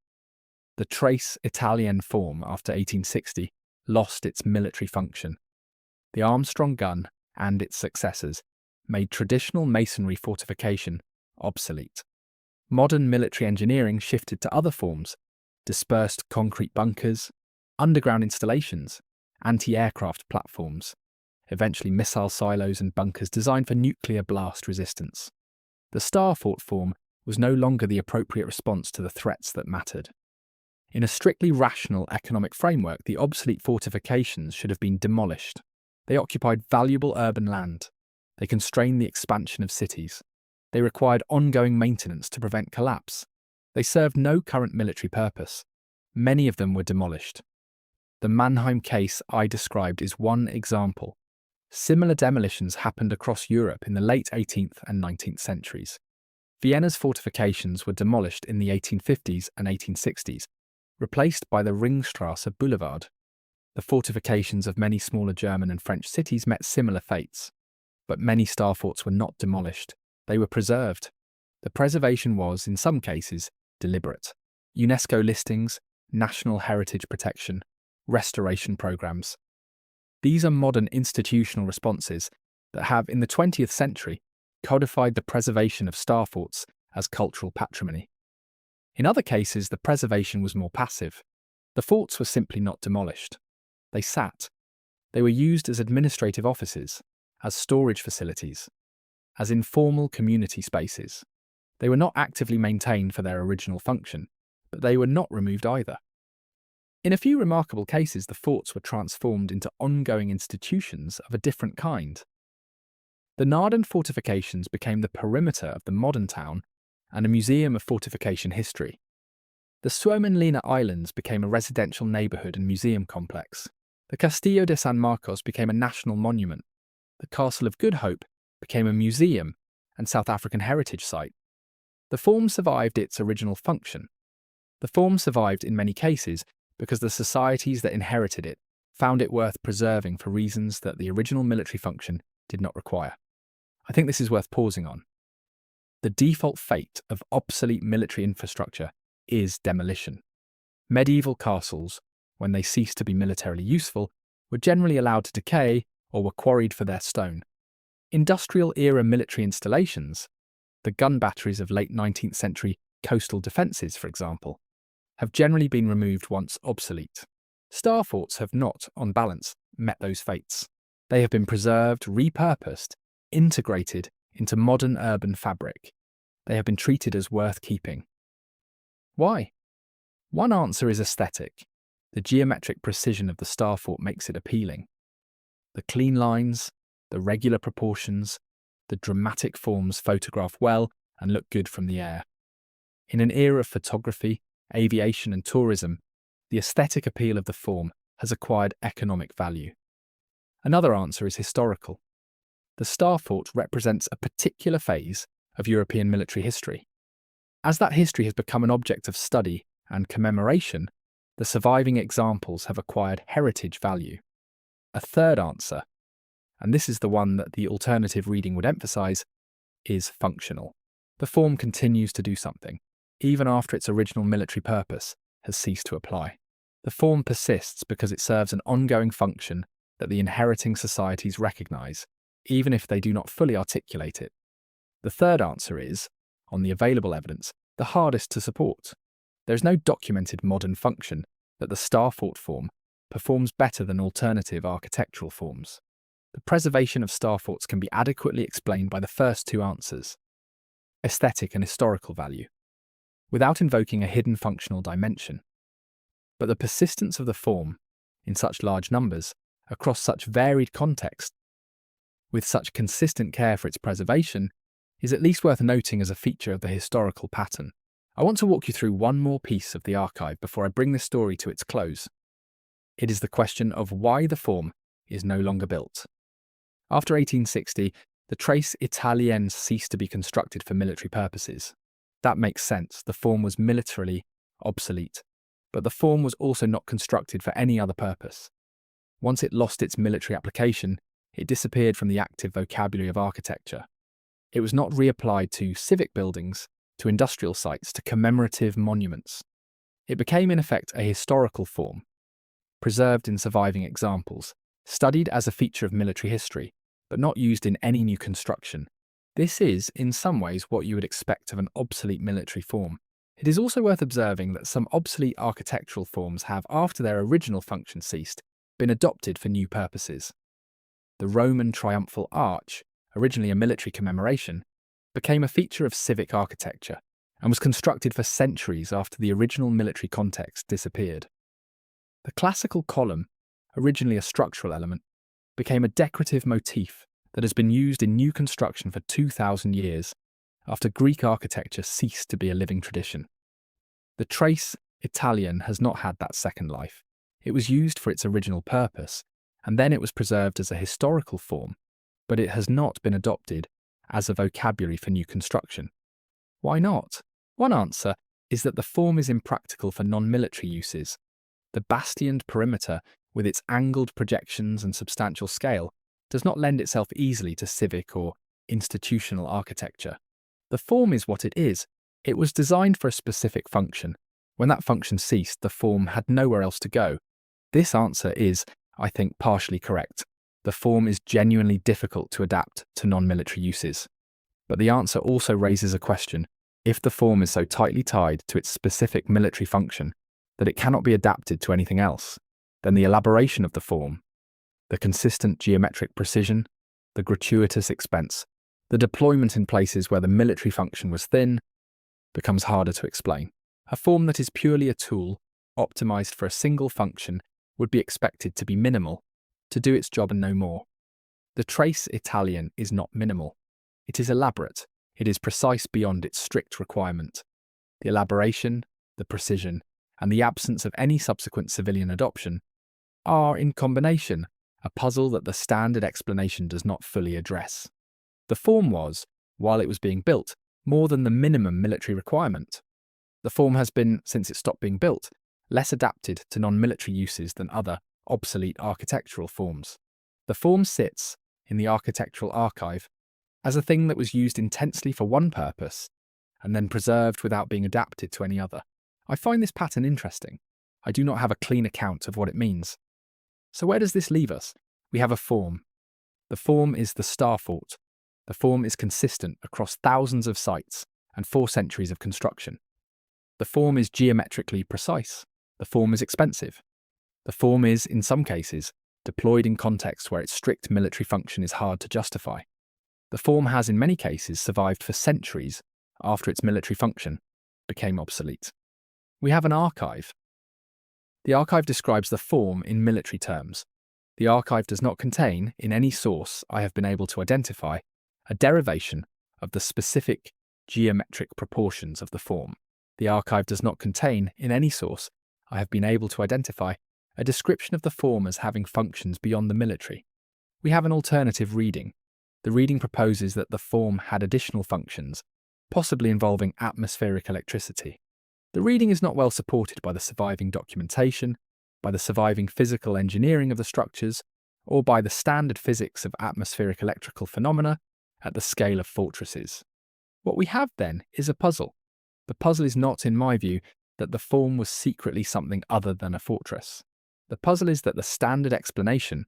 The trace Italienne form after 1860 lost its military function. The Armstrong gun and its successors made traditional masonry fortification obsolete. Modern military engineering shifted to other forms: dispersed concrete bunkers, underground installations, anti-aircraft platforms, eventually missile silos and bunkers designed for nuclear blast resistance. The Starfort form was no longer the appropriate response to the threats that mattered. In a strictly rational economic framework, the obsolete fortifications should have been demolished. They occupied valuable urban land. They constrained the expansion of cities. They required ongoing maintenance to prevent collapse. They served no current military purpose. Many of them were demolished. The Mannheim case I described is one example. Similar demolitions happened across Europe in the late 18th and 19th centuries. Vienna's fortifications were demolished in the 1850s and 1860s, replaced by the Ringstrasse Boulevard. The fortifications of many smaller German and French cities met similar fates. But many Starforts were not demolished. They were preserved. The preservation was, in some cases, deliberate. UNESCO listings, national heritage protection, restoration programs. These are modern institutional responses that have, in the 20th century, codified the preservation of Starforts as cultural patrimony. In other cases, the preservation was more passive. The forts were simply not demolished. They sat. They were used as administrative offices, as storage facilities, as informal community spaces. They were not actively maintained for their original function, but they were not removed either. In a few remarkable cases, the forts were transformed into ongoing institutions of a different kind. The Naarden fortifications became the perimeter of the modern town and a museum of fortification history. The Suomenlinna Islands became a residential neighbourhood and museum complex. The Castillo de San Marcos became a national monument. The Castle of Good Hope became a museum and South African heritage site. The form survived its original function. The form survived in many cases because the societies that inherited it found it worth preserving for reasons that the original military function did not require. I think this is worth pausing on. The default fate of obsolete military infrastructure is demolition. Medieval castles, when they ceased to be militarily useful, were generally allowed to decay or were quarried for their stone. Industrial-era military installations, the gun batteries of late 19th century coastal defences, for example, have generally been removed once obsolete. Star forts have not, on balance, met those fates. They have been preserved, repurposed, integrated into modern urban fabric. They have been treated as worth keeping. Why? One answer is aesthetic. The geometric precision of the star fort makes it appealing. The clean lines, the regular proportions, the dramatic forms photograph well and look good from the air. In an era of photography, aviation and tourism, the aesthetic appeal of the form has acquired economic value. Another answer is historical. The star fort represents a particular phase of European military history. As that history has become an object of study and commemoration, the surviving examples have acquired heritage value. A third answer, and this is the one that the alternative reading would emphasize, is functional. The form continues to do something, even after its original military purpose has ceased to apply. The form persists because it serves an ongoing function that the inheriting societies recognize, even if they do not fully articulate it. The third answer is, on the available evidence, the hardest to support. There is no documented modern function that the star fort form performs better than alternative architectural forms. The preservation of star forts can be adequately explained by the first two answers, aesthetic and historical value, without invoking a hidden functional dimension. But the persistence of the form, in such large numbers, across such varied contexts, with such consistent care for its preservation, is at least worth noting as a feature of the historical pattern. I want to walk you through one more piece of the archive before I bring this story to its close. It is the question of why the form is no longer built. After 1860, the trace italienne ceased to be constructed for military purposes. That makes sense. The form was militarily obsolete, but the form was also not constructed for any other purpose. Once it lost its military application, it disappeared from the active vocabulary of architecture. It was not reapplied to civic buildings, to industrial sites, to commemorative monuments. It became in effect a historical form, preserved in surviving examples, studied as a feature of military history, but not used in any new construction. This is, in some ways, what you would expect of an obsolete military form. It is also worth observing that some obsolete architectural forms have, after their original function ceased, been adopted for new purposes. The Roman triumphal arch, originally a military commemoration, became a feature of civic architecture and was constructed for centuries after the original military context disappeared. The classical column, originally a structural element, became a decorative motif that has been used in new construction for 2,000 years after Greek architecture ceased to be a living tradition. The trace italienne has not had that second life. It was used for its original purpose, and then it was preserved as a historical form, but it has not been adopted as a vocabulary for new construction. Why not? One answer is that the form is impractical for non-military uses. The bastioned perimeter, with its angled projections and substantial scale, does not lend itself easily to civic or institutional architecture. The form is what it is. It was designed for a specific function. When that function ceased, the form had nowhere else to go. This answer is, I think, partially correct. The form is genuinely difficult to adapt to non-military uses. But the answer also raises a question. If the form is so tightly tied to its specific military function that it cannot be adapted to anything else, then the elaboration of the form, the consistent geometric precision, the gratuitous expense, the deployment in places where the military function was thin, becomes harder to explain. A form that is purely a tool, optimized for a single function, would be expected to be minimal, to do its job and no more. The trace italienne is not minimal. It is elaborate. It is precise beyond its strict requirement. The elaboration, the precision, and the absence of any subsequent civilian adoption are, in combination, a puzzle that the standard explanation does not fully address. The form was, while it was being built, more than the minimum military requirement. The form has been, since it stopped being built, less adapted to non-military uses than other obsolete architectural forms. The form sits in the architectural archive as a thing that was used intensely for one purpose and then preserved without being adapted to any other. I find this pattern interesting. I do not have a clean account of what it means. So where does this leave us? We have a form. The form is the star fort. The form is consistent across thousands of sites and 4 centuries of construction. The form is geometrically precise. The form is expensive. The form is, in some cases, deployed in contexts where its strict military function is hard to justify. The form has, in many cases, survived for centuries after its military function became obsolete. We have an archive. The archive describes the form in military terms. The archive does not contain, in any source I have been able to identify, a derivation of the specific geometric proportions of the form. The archive does not contain, in any source I have been able to identify, a description of the form as having functions beyond the military. We have an alternative reading. The reading proposes that the form had additional functions, possibly involving atmospheric electricity. The reading is not well supported by the surviving documentation, by the surviving physical engineering of the structures, or by the standard physics of atmospheric electrical phenomena at the scale of fortresses. What we have, then, is a puzzle. The puzzle is not, in my view, that the form was secretly something other than a fortress. The puzzle is that the standard explanation,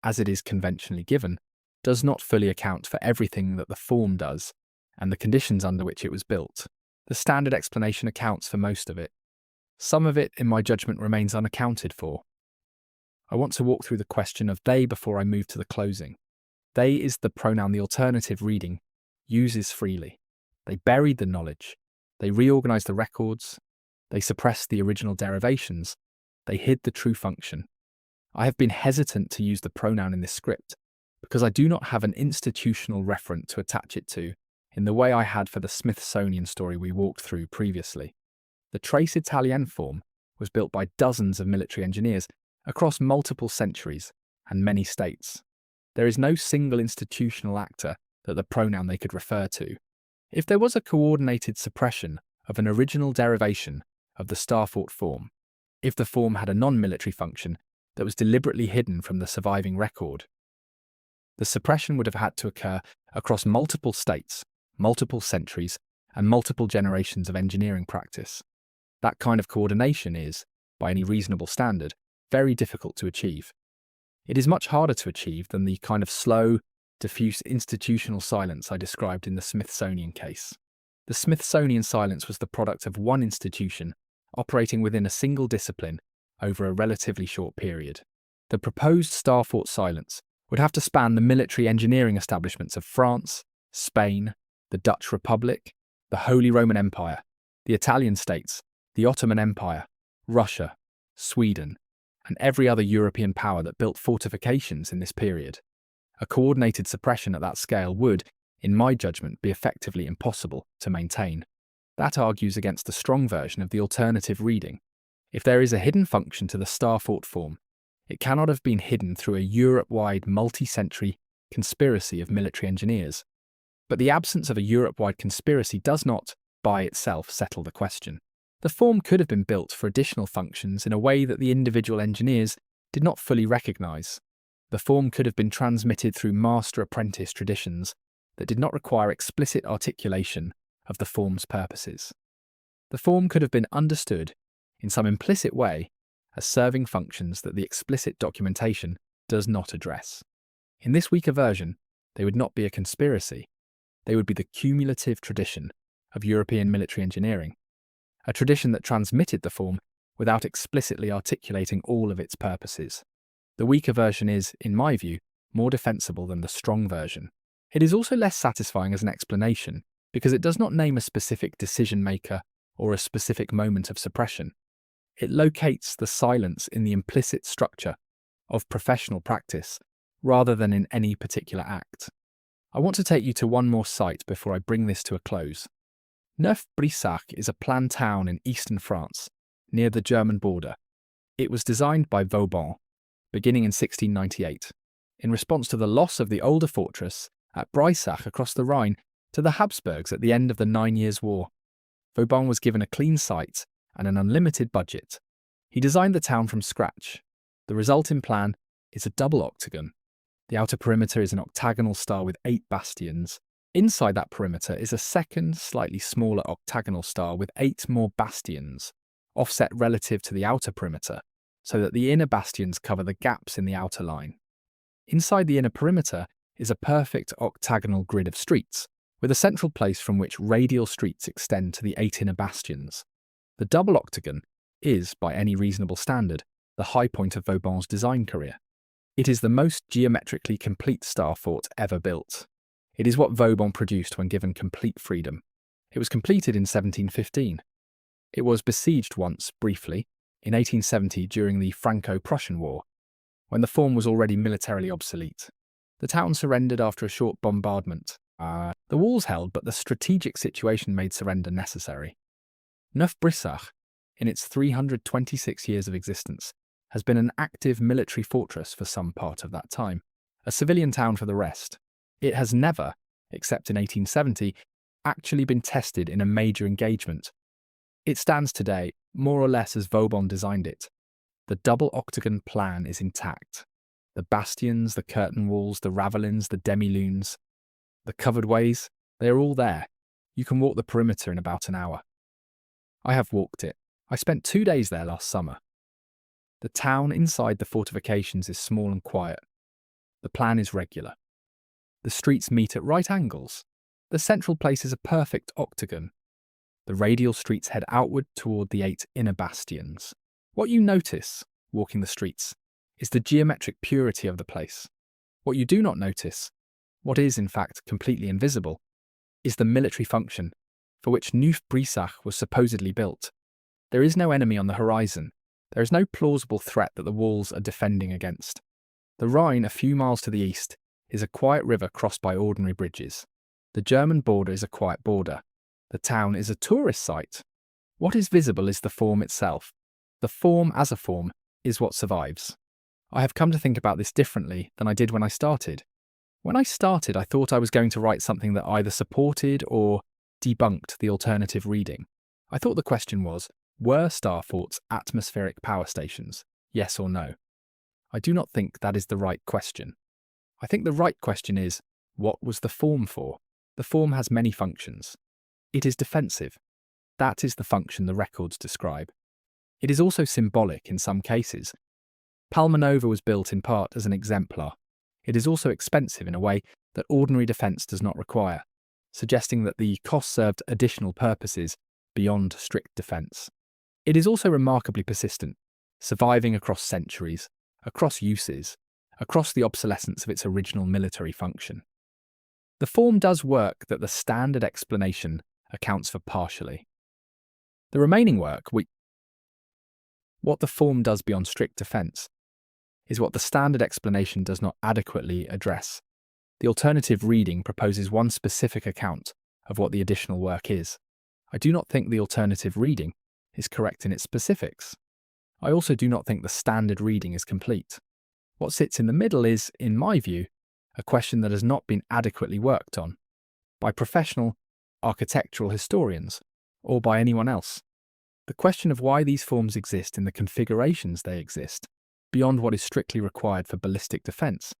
as it is conventionally given, does not fully account for everything that the form does and the conditions under which it was built. The standard explanation accounts for most of it. Some of it, in my judgment, remains unaccounted for. I want to walk through the question of they before I move to the closing. They is the pronoun the alternative reading uses freely. They buried the knowledge. They reorganized the records. They suppressed the original derivations. They hid the true function. I have been hesitant to use the pronoun in this script because I do not have an institutional referent to attach it to in the way I had for the Smithsonian story we walked through previously. The Tres Italienne form was built by dozens of military engineers across multiple centuries and many states. There is no single institutional actor that the pronoun they could refer to. If there was a coordinated suppression of an original derivation of the Starfort form, if the form had a non-military function that was deliberately hidden from the surviving record, the suppression would have had to occur across multiple states, multiple centuries, and multiple generations of engineering practice. That kind of coordination is, by any reasonable standard, very difficult to achieve. It is much harder to achieve than the kind of slow, diffuse institutional silence I described in the Smithsonian case. The Smithsonian silence was the product of one institution operating within a single discipline over a relatively short period. The proposed Starfort silence would have to span the military engineering establishments of France, Spain, the Dutch Republic, the Holy Roman Empire, the Italian states, the Ottoman Empire, Russia, Sweden, and every other European power that built fortifications in this period. A coordinated suppression at that scale would, in my judgment, be effectively impossible to maintain. That argues against the strong version of the alternative reading. If there is a hidden function to the Starfort form, it cannot have been hidden through a Europe-wide multi-century conspiracy of military engineers. But the absence of a Europe-wide conspiracy does not, by itself, settle the question. The form could have been built for additional functions in a way that the individual engineers did not fully recognize. The form could have been transmitted through master-apprentice traditions that did not require explicit articulation of the form's purposes. The form could have been understood, in some implicit way, as serving functions that the explicit documentation does not address. In this weaker version, they would not be a conspiracy. They would be the cumulative tradition of European military engineering, a tradition that transmitted the form without explicitly articulating all of its purposes. The weaker version is, in my view, more defensible than the strong version. It is also less satisfying as an explanation because it does not name a specific decision-maker or a specific moment of suppression. It locates the silence in the implicit structure of professional practice rather than in any particular act. I want to take you to one more site before I bring this to a close. Neuf-Brisach is a planned town in eastern France, near the German border. It was designed by Vauban, beginning in 1698, in response to the loss of the older fortress at Brisach across the Rhine to the Habsburgs at the end of the 9 Years' War. Vauban was given a clean site and an unlimited budget. He designed the town from scratch. The resulting plan is a double octagon. The outer perimeter is an octagonal star with 8 bastions. Inside that perimeter is a second, slightly smaller octagonal star with 8 more bastions, offset relative to the outer perimeter, so that the inner bastions cover the gaps in the outer line. Inside the inner perimeter is a perfect octagonal grid of streets, with a central place from which radial streets extend to the 8 inner bastions. The double octagon is, by any reasonable standard, the high point of Vauban's design career. It is the most geometrically complete star fort ever built. It is what Vauban produced when given complete freedom. It was completed in 1715. It was besieged once, briefly, in 1870 during the Franco-Prussian War, when the form was already militarily obsolete. The town surrendered after a short bombardment. The walls held, but the strategic situation made surrender necessary. Neuf-Brisach, in its 326 years of existence, has been an active military fortress for some part of that time, a civilian town for the rest. It has never, except in 1870, actually been tested in a major engagement. It stands today, more or less as Vauban designed it. The double octagon plan is intact. The bastions, the curtain walls, the ravelins, the demi-lunes, the covered ways, they are all there. You can walk the perimeter in about an hour. I have walked it. I spent 2 days there last summer. The town inside the fortifications is small and quiet. The plan is regular. The streets meet at right angles. The central place is a perfect octagon. The radial streets head outward toward the 8 inner bastions. What you notice, walking the streets, is the geometric purity of the place. What you do not notice, what is in fact completely invisible, is the military function for which Neuf-Brisach was supposedly built. There is no enemy on the horizon. There is no plausible threat that the walls are defending against. The Rhine, a few miles to the east, is a quiet river crossed by ordinary bridges. The German border is a quiet border. The town is a tourist site. What is visible is the form itself. The form as a form is what survives. I have come to think about this differently than I did when I started. When I started, I thought I was going to write something that either supported or debunked the alternative reading. I thought the question was, were star forts atmospheric power stations? Yes or no? I do not think that is the right question. I think the right question is, what was the form for? The form has many functions. It is defensive. That is the function the records describe. It is also symbolic in some cases. Palmanova was built in part as an exemplar. It is also expensive in a way that ordinary defence does not require, suggesting that the cost served additional purposes beyond strict defence. It is also remarkably persistent, surviving across centuries, across uses, across the obsolescence of its original military function. The form does work that the standard explanation accounts for partially. The remaining work, what the form does beyond strict defence, is what the standard explanation does not adequately address. The alternative reading proposes one specific account of what the additional work is. I do not think the alternative reading is correct in its specifics. I also do not think the standard reading is complete. What sits in the middle is, in my view, a question that has not been adequately worked on by professional architectural historians or by anyone else. The question of why these forms exist in the configurations they exist, beyond what is strictly required for ballistic defence,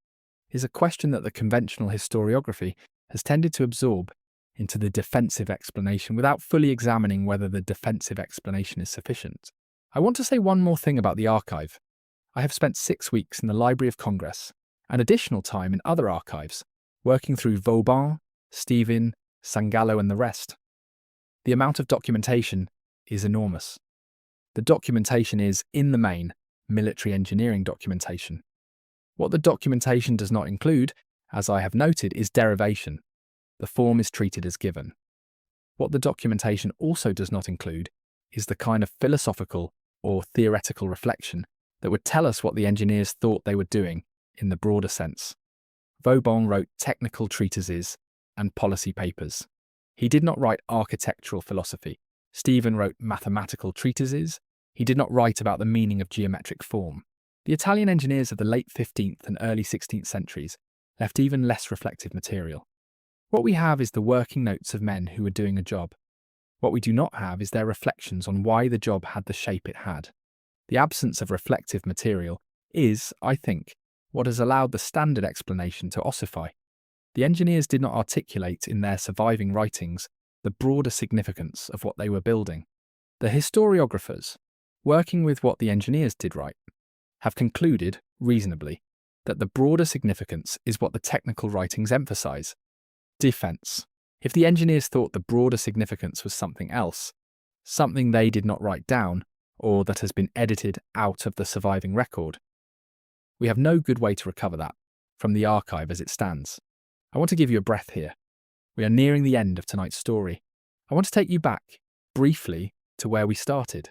is a question that the conventional historiography has tended to absorb into the defensive explanation without fully examining whether the defensive explanation is sufficient. I want to say one more thing about the archive. I have spent 6 weeks in the Library of Congress and additional time in other archives, working through Vauban, Stephen, Sangallo and the rest. The amount of documentation is enormous. The documentation is, in the main, military engineering documentation. What the documentation does not include, as I have noted, is derivation. The form is treated as given. What the documentation also does not include is the kind of philosophical or theoretical reflection that would tell us what the engineers thought they were doing in the broader sense. Vauban wrote technical treatises and policy papers. He did not write architectural philosophy. Stephen wrote mathematical treatises. He did not write about the meaning of geometric form. The Italian engineers of the late 15th and early 16th centuries left even less reflective material. What we have is the working notes of men who were doing a job. What we do not have is their reflections on why the job had the shape it had. The absence of reflective material is, I think, what has allowed the standard explanation to ossify. The engineers did not articulate in their surviving writings the broader significance of what they were building. The historiographers, working with what the engineers did right, have concluded, reasonably, that the broader significance is what the technical writings emphasize. Defense. If the engineers thought the broader significance was something else, something they did not write down, or that has been edited out of the surviving record, we have no good way to recover that from the archive as it stands. I want to give you a breath here. We are nearing the end of tonight's story. I want to take you back, briefly, to where we started.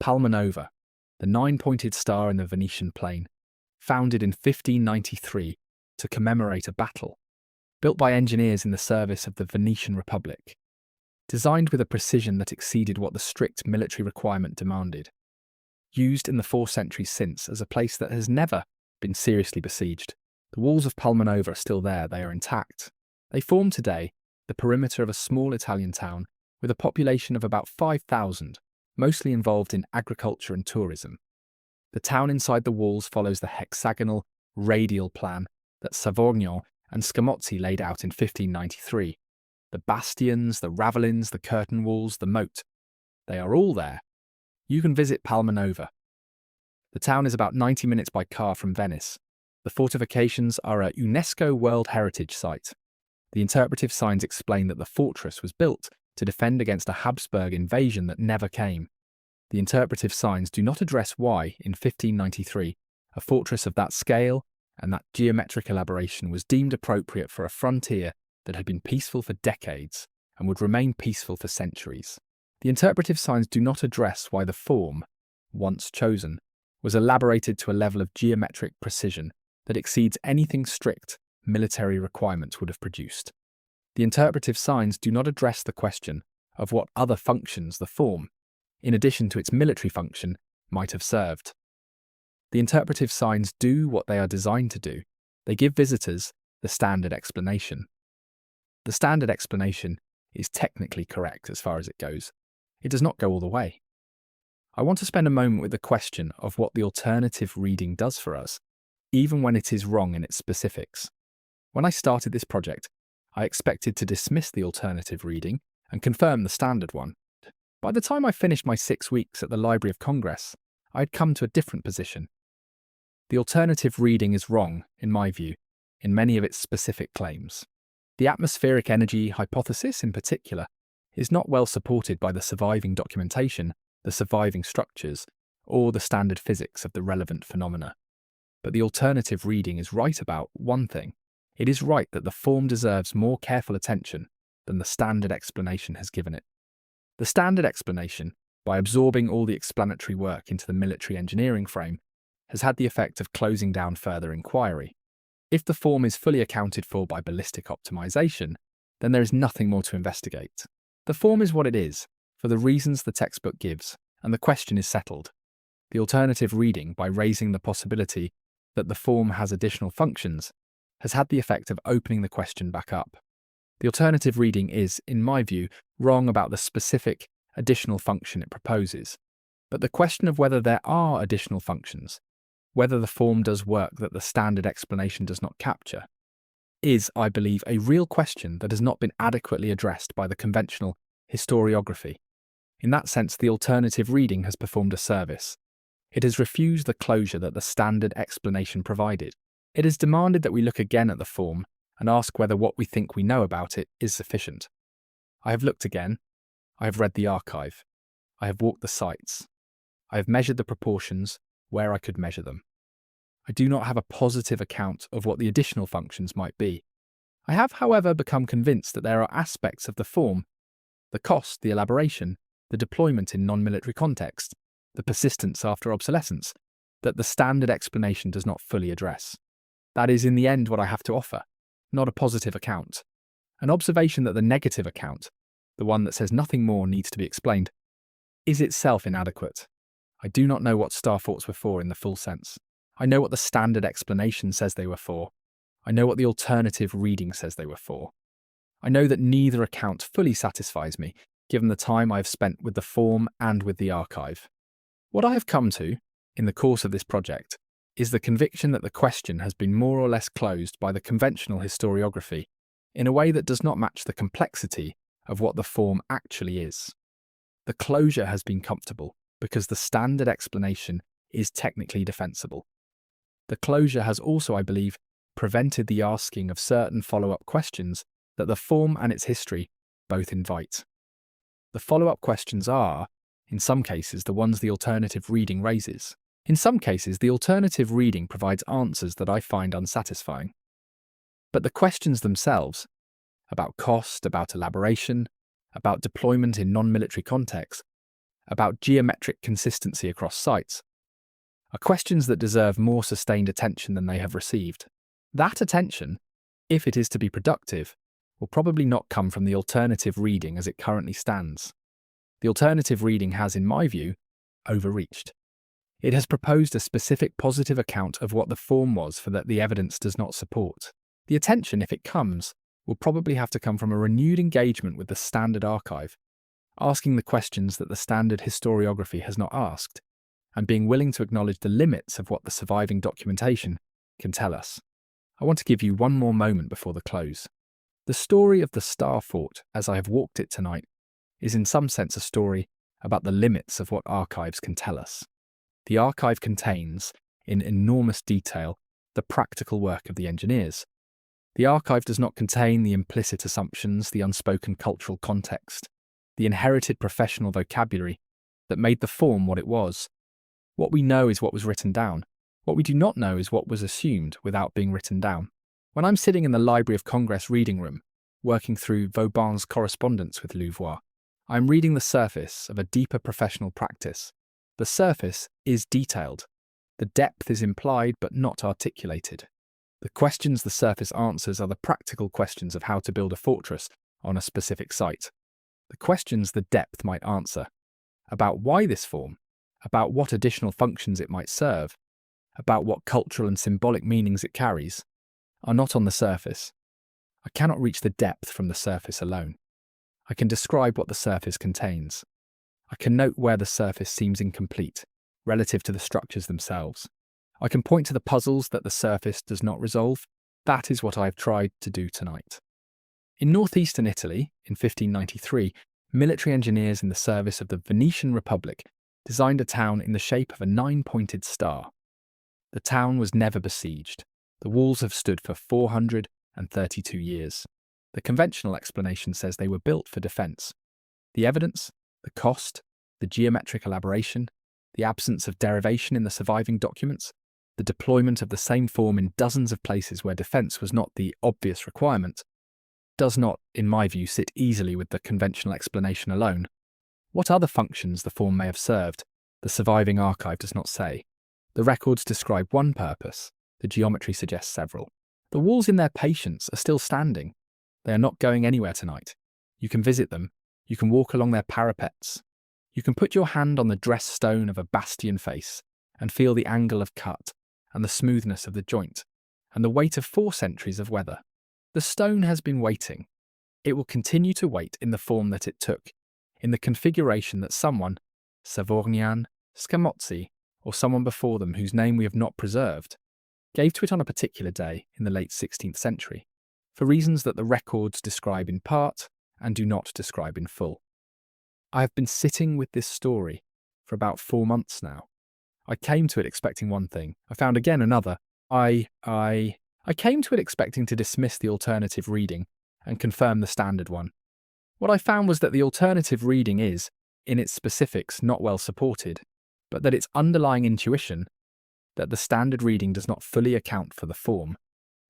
Palmanova, the 9-pointed star in the Venetian plain, founded in 1593 to commemorate a battle, built by engineers in the service of the Venetian Republic, designed with a precision that exceeded what the strict military requirement demanded, used in the 4 centuries since as a place that has never been seriously besieged. The walls of Palmanova are still there, they are intact. They form today the perimeter of a small Italian town with a population of about 5,000, mostly involved in agriculture and tourism. The town inside the walls follows the hexagonal, radial plan that Savognant and Scamozzi laid out in 1593. The bastions, the ravelins, the curtain walls, the moat. They are all there. You can visit Palmanova. The town is about 90 minutes by car from Venice. The fortifications are a UNESCO World Heritage Site. The interpretive signs explain that the fortress was built to defend against a Habsburg invasion that never came. The interpretive signs do not address why, in 1593, a fortress of that scale and that geometric elaboration was deemed appropriate for a frontier that had been peaceful for decades and would remain peaceful for centuries. The interpretive signs do not address why the form, once chosen, was elaborated to a level of geometric precision that exceeds anything strict military requirements would have produced. The interpretive signs do not address the question of what other functions the form, in addition to its military function, might have served. The interpretive signs do what they are designed to do. They give visitors the standard explanation. The standard explanation is technically correct as far as it goes. It does not go all the way. I want to spend a moment with the question of what the alternative reading does for us, even when it is wrong in its specifics. When I started this project, I expected to dismiss the alternative reading and confirm the standard one. By the time I finished my 6 weeks at the Library of Congress, I had come to a different position. The alternative reading is wrong, in my view, in many of its specific claims. The atmospheric energy hypothesis, in particular, is not well supported by the surviving documentation, the surviving structures, or the standard physics of the relevant phenomena. But the alternative reading is right about one thing. It is right that the form deserves more careful attention than the standard explanation has given it. The standard explanation, by absorbing all the explanatory work into the military engineering frame, has had the effect of closing down further inquiry. If the form is fully accounted for by ballistic optimization, then there is nothing more to investigate. The form is what it is, for the reasons the textbook gives, and the question is settled. The alternative reading, by raising the possibility that the form has additional functions, has had the effect of opening the question back up. The alternative reading is, in my view, wrong about the specific additional function it proposes. But the question of whether there are additional functions, whether the form does work that the standard explanation does not capture, is, I believe, a real question that has not been adequately addressed by the conventional historiography. In that sense, the alternative reading has performed a service. It has refused the closure that the standard explanation provided. It has demanded that we look again at the form and ask whether what we think we know about it is sufficient. I have looked again. I have read the archive. I have walked the sites. I have measured the proportions where I could measure them. I do not have a positive account of what the additional functions might be. I have, however, become convinced that there are aspects of the form, the cost, the elaboration, the deployment in non-military context, the persistence after obsolescence, that the standard explanation does not fully address. That is, in the end, what I have to offer, not a positive account. An observation that the negative account, the one that says nothing more needs to be explained, is itself inadequate. I do not know what star forts were for in the full sense. I know what the standard explanation says they were for. I know what the alternative reading says they were for. I know that neither account fully satisfies me, given the time I have spent with the form and with the archive. What I have come to, in the course of this project, is the conviction that the question has been more or less closed by the conventional historiography in a way that does not match the complexity of what the form actually is. The closure has been comfortable because the standard explanation is technically defensible. The closure has also, I believe, prevented the asking of certain follow-up questions that the form and its history both invite. The follow-up questions are, in some cases, the ones the alternative reading raises. In some cases, the alternative reading provides answers that I find unsatisfying. But the questions themselves, about cost, about elaboration, about deployment in non-military contexts, about geometric consistency across sites, are questions that deserve more sustained attention than they have received. That attention, if it is to be productive, will probably not come from the alternative reading as it currently stands. The alternative reading has, in my view, overreached. It has proposed a specific positive account of what the form was for that the evidence does not support. The attention, if it comes, will probably have to come from a renewed engagement with the standard archive, asking the questions that the standard historiography has not asked, and being willing to acknowledge the limits of what the surviving documentation can tell us. I want to give you one more moment before the close. The story of the Star Fort, as I have walked it tonight, is in some sense a story about the limits of what archives can tell us. The archive contains, in enormous detail, the practical work of the engineers. The archive does not contain the implicit assumptions, the unspoken cultural context, the inherited professional vocabulary that made the form what it was. What we know is what was written down. What we do not know is what was assumed without being written down. When I'm sitting in the Library of Congress reading room, working through Vauban's correspondence with Louvois, I'm reading the surface of a deeper professional practice. The surface is detailed. The depth is implied but not articulated. The questions the surface answers are the practical questions of how to build a fortress on a specific site. The questions the depth might answer, about why this form, about what additional functions it might serve, about what cultural and symbolic meanings it carries, are not on the surface. I cannot reach the depth from the surface alone. I can describe what the surface contains. I can note where the surface seems incomplete, relative to the structures themselves. I can point to the puzzles that the surface does not resolve. That is what I have tried to do tonight. In northeastern Italy, in 1593, military engineers in the service of the Venetian Republic designed a town in the shape of a 9-pointed star. The town was never besieged. The walls have stood for 432 years. The conventional explanation says they were built for defence. The evidence, the cost, the geometric elaboration, the absence of derivation in the surviving documents, the deployment of the same form in dozens of places where defence was not the obvious requirement, does not, in my view, sit easily with the conventional explanation alone. What other functions the form may have served, the surviving archive does not say. The records describe one purpose, the geometry suggests several. The walls in their patience are still standing. They are not going anywhere tonight. You can visit them. You can walk along their parapets. You can put your hand on the dressed stone of a bastion face and feel the angle of cut and the smoothness of the joint and the weight of 4 centuries of weather. The stone has been waiting. It will continue to wait in the form that it took, in the configuration that someone, Savournian, Scamozzi, or someone before them whose name we have not preserved, gave to it on a particular day in the late 16th century, for reasons that the records describe in part and do not describe in full. I have been sitting with this story for about 4 months now. I came to it expecting one thing. I found again another. I came to it expecting to dismiss the alternative reading and confirm the standard one. What I found was that the alternative reading is, in its specifics, not well supported, but that its underlying intuition, that the standard reading does not fully account for the form,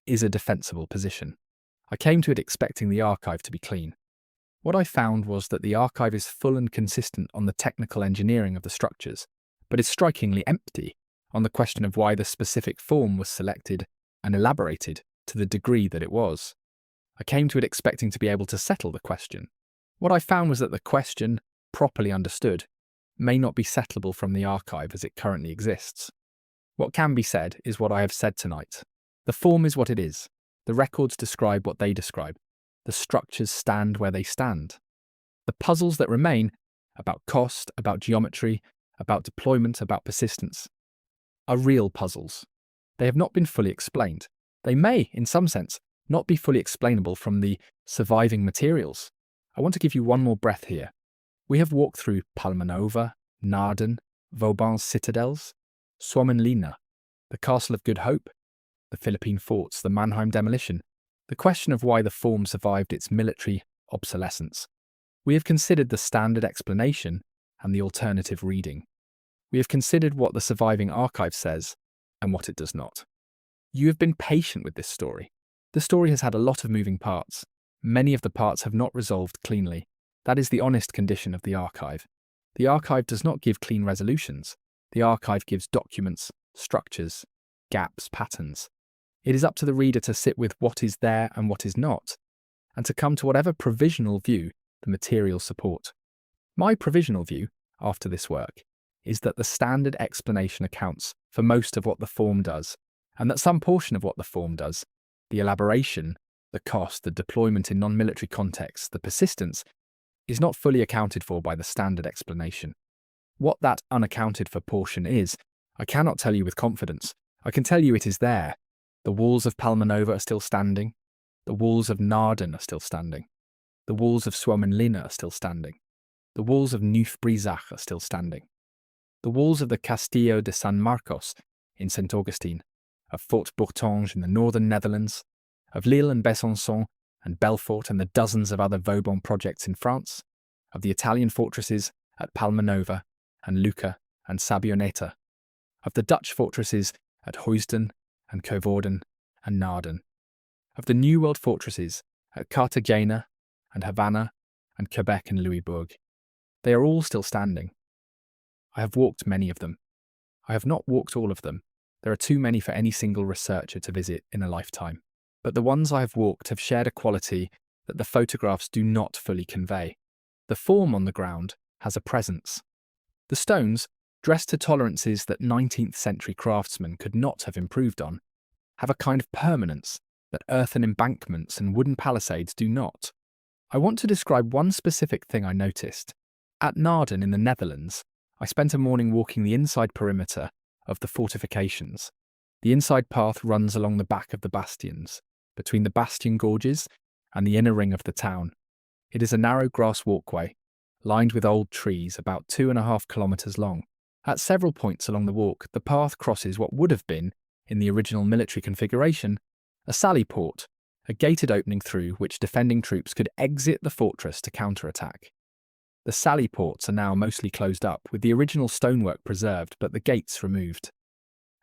is a defensible position. I came to it expecting the archive to be clean. What I found was that the archive is full and consistent on the technical engineering of the structures, but is strikingly empty on the question of why the specific form was selected and elaborated to the degree that it was. I came to it expecting to be able to settle the question. What I found was that the question, properly understood, may not be settleable from the archive as it currently exists. What can be said is what I have said tonight. The form is what it is. The records describe what they describe. The structures stand where they stand. The puzzles that remain, about cost, about geometry, about deployment, about persistence, are real puzzles. They have not been fully explained. They may, in some sense, not be fully explainable from the surviving materials. I want to give you one more breath here. We have walked through Palmanova, Naarden, Vauban's citadels, Suomenlinna, the Castle of Good Hope, the Philippine forts, the Mannheim demolition, the question of why the form survived its military obsolescence. We have considered the standard explanation and the alternative reading. We have considered what the surviving archive says and what it does not. You have been patient with this story. The story has had a lot of moving parts. Many of the parts have not resolved cleanly. That is the honest condition of the archive. The archive does not give clean resolutions. The archive gives documents, structures, gaps, patterns. It is up to the reader to sit with what is there and what is not, and to come to whatever provisional view the materials support. My provisional view, after this work, is that the standard explanation accounts for most of what the form does, and that some portion of what the form does, the elaboration, the cost, the deployment in non-military contexts, the persistence, is not fully accounted for by the standard explanation. What that unaccounted for portion is, I cannot tell you with confidence. I can tell you it is there. The walls of Palmanova are still standing. The walls of Naarden are still standing. The walls of Suomenlinna are still standing. The walls of Neuf-Brisach are still standing. The walls of the Castillo de San Marcos in St. Augustine, of Fort Bourtange in the northern Netherlands, of Lille and Besançon and Belfort and the dozens of other Vauban projects in France, of the Italian fortresses at Palmanova and Lucca and Sabbioneta, of the Dutch fortresses at Heusden and Coevorden and Naarden, of the New World fortresses at Cartagena and Havana and Quebec and Louisbourg. They are all still standing. I have walked many of them. I have not walked all of them. There are too many for any single researcher to visit in a lifetime. But the ones I have walked have shared a quality that the photographs do not fully convey. The form on the ground has a presence. The stones, dressed to tolerances that 19th century craftsmen could not have improved on, have a kind of permanence that earthen embankments and wooden palisades do not. I want to describe one specific thing I noticed. At Naarden in the Netherlands, I spent a morning walking the inside perimeter of the fortifications. The inside path runs along the back of the bastions, between the bastion gorges and the inner ring of the town. It is a narrow grass walkway, lined with old trees about 2.5 kilometres long. At several points along the walk, the path crosses what would have been, in the original military configuration, a sally port, a gated opening through which defending troops could exit the fortress to counterattack. The sally ports are now mostly closed up, with the original stonework preserved but the gates removed.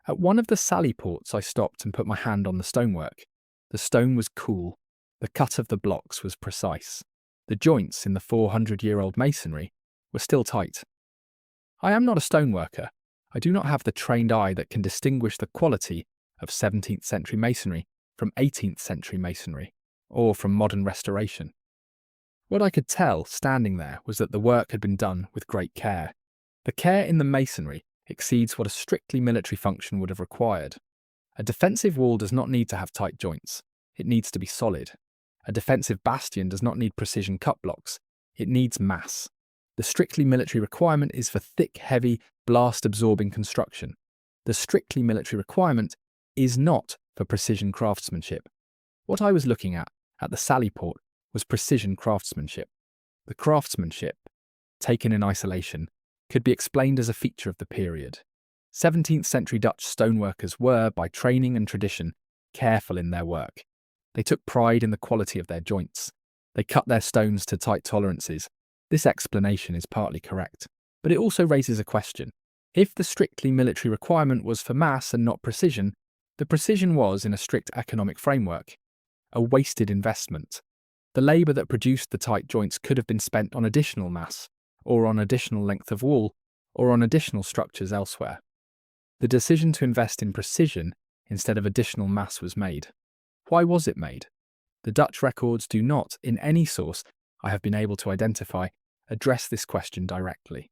At one of the sally ports I stopped and put my hand on the stonework. The stone was cool. The cut of the blocks was precise. The joints in the 400-year-old masonry were still tight. I am not a stoneworker. I do not have the trained eye that can distinguish the quality of 17th century masonry from 18th century masonry, or from modern restoration. What I could tell, standing there, was that the work had been done with great care. The care in the masonry exceeds what a strictly military function would have required. A defensive wall does not need to have tight joints. It needs to be solid. A defensive bastion does not need precision cut blocks. It needs mass. The strictly military requirement is for thick, heavy, blast-absorbing construction. The strictly military requirement is not for precision craftsmanship. What I was looking at the sally port, was precision craftsmanship. The craftsmanship, taken in isolation, could be explained as a feature of the period. 17th century Dutch stoneworkers were, by training and tradition, careful in their work. They took pride in the quality of their joints. They cut their stones to tight tolerances. This explanation is partly correct, but it also raises a question. If the strictly military requirement was for mass and not precision, the precision was, in a strict economic framework, a wasted investment. The labour that produced the tight joints could have been spent on additional mass, or on additional length of wall, or on additional structures elsewhere. The decision to invest in precision instead of additional mass was made. Why was it made? The Dutch records do not, in any source I have been able to identify, address this question directly.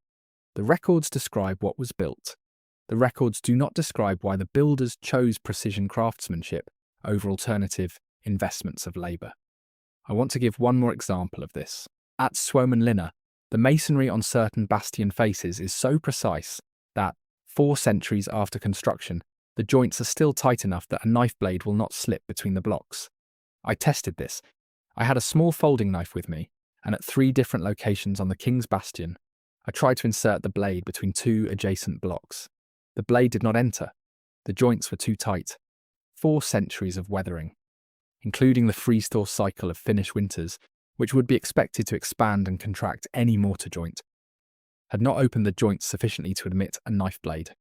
The records describe what was built. The records do not describe why the builders chose precision craftsmanship over alternative investments of labour. I want to give one more example of this. At Suomenlinna, the masonry on certain bastion faces is so precise that, 4 centuries after construction, the joints are still tight enough that a knife blade will not slip between the blocks. I tested this. I had a small folding knife with me, and at 3 different locations on the King's Bastion, I tried to insert the blade between 2 adjacent blocks. The blade did not enter. The joints were too tight. 4 centuries of weathering, including the freeze-thaw cycle of Finnish winters, which would be expected to expand and contract any mortar joint, had not opened the joints sufficiently to admit a knife blade.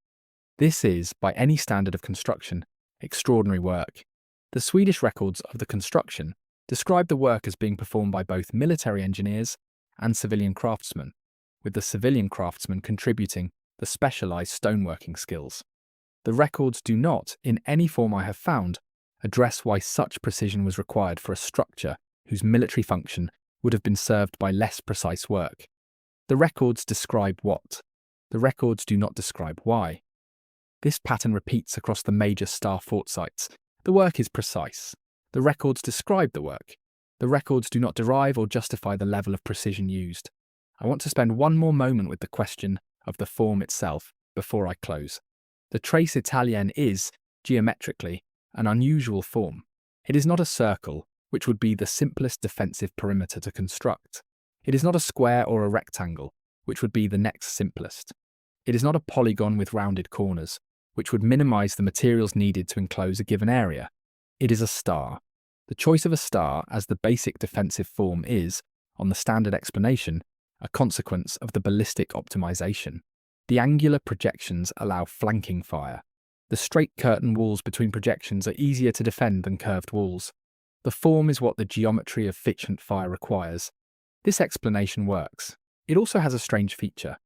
This is, by any standard of construction, extraordinary work. The Swedish records of the construction describe the work as being performed by both military engineers and civilian craftsmen, with the civilian craftsmen contributing the specialised stoneworking skills. The records do not, in any form I have found, address why such precision was required for a structure whose military function would have been served by less precise work. The records describe what. The records do not describe why. This pattern repeats across the major star fort sites. The work is precise. The records describe the work. The records do not derive or justify the level of precision used. I want to spend one more moment with the question of the form itself before I close. The trace italienne is, geometrically, an unusual form. It is not a circle, which would be the simplest defensive perimeter to construct. It is not a square or a rectangle, which would be the next simplest. It is not a polygon with rounded corners, which would minimize the materials needed to enclose a given area. It is a star. The choice of a star as the basic defensive form is, on the standard explanation, a consequence of the ballistic optimization. The angular projections allow flanking fire. The straight curtain walls between projections are easier to defend than curved walls. The form is what the geometry of efficient fire requires. This explanation works. It also has a strange feature.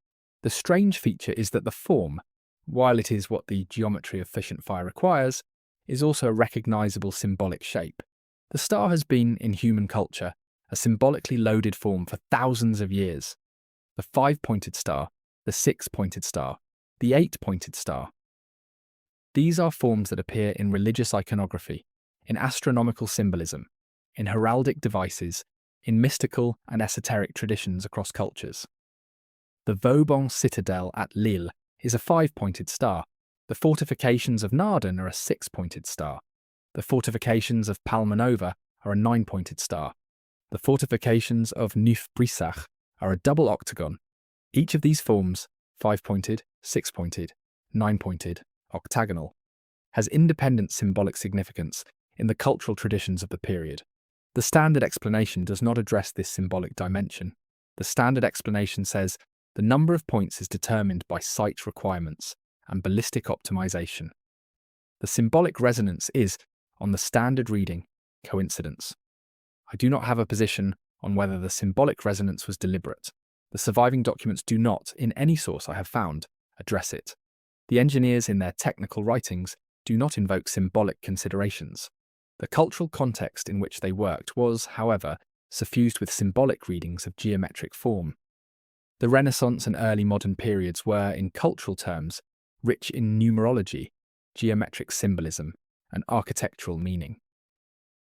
The strange feature is that the form, while it is what the geometry of efficient fire requires, is also a recognizable symbolic shape. The star has been, in human culture, a symbolically loaded form for thousands of years. The 5-pointed star, the 6-pointed star, the 8-pointed star. These are forms that appear in religious iconography, in astronomical symbolism, in heraldic devices, in mystical and esoteric traditions across cultures. The Vauban citadel at Lille is a 5-pointed star. The fortifications of Naarden are a 6-pointed star. The fortifications of Palmanova are a 9-pointed star. The fortifications of Neuf-Brisach are a double octagon. Each of these forms, 5-pointed, 6-pointed, 9-pointed, octagonal, has independent symbolic significance in the cultural traditions of the period. The standard explanation does not address this symbolic dimension. The standard explanation says the number of points is determined by site requirements and ballistic optimization. The symbolic resonance is, on the standard reading, coincidence. I do not have a position on whether the symbolic resonance was deliberate. The surviving documents do not, in any source I have found, address it. The engineers in their technical writings do not invoke symbolic considerations. The cultural context in which they worked was, however, suffused with symbolic readings of geometric form. The Renaissance and early modern periods were, in cultural terms, rich in numerology, geometric symbolism, and architectural meaning.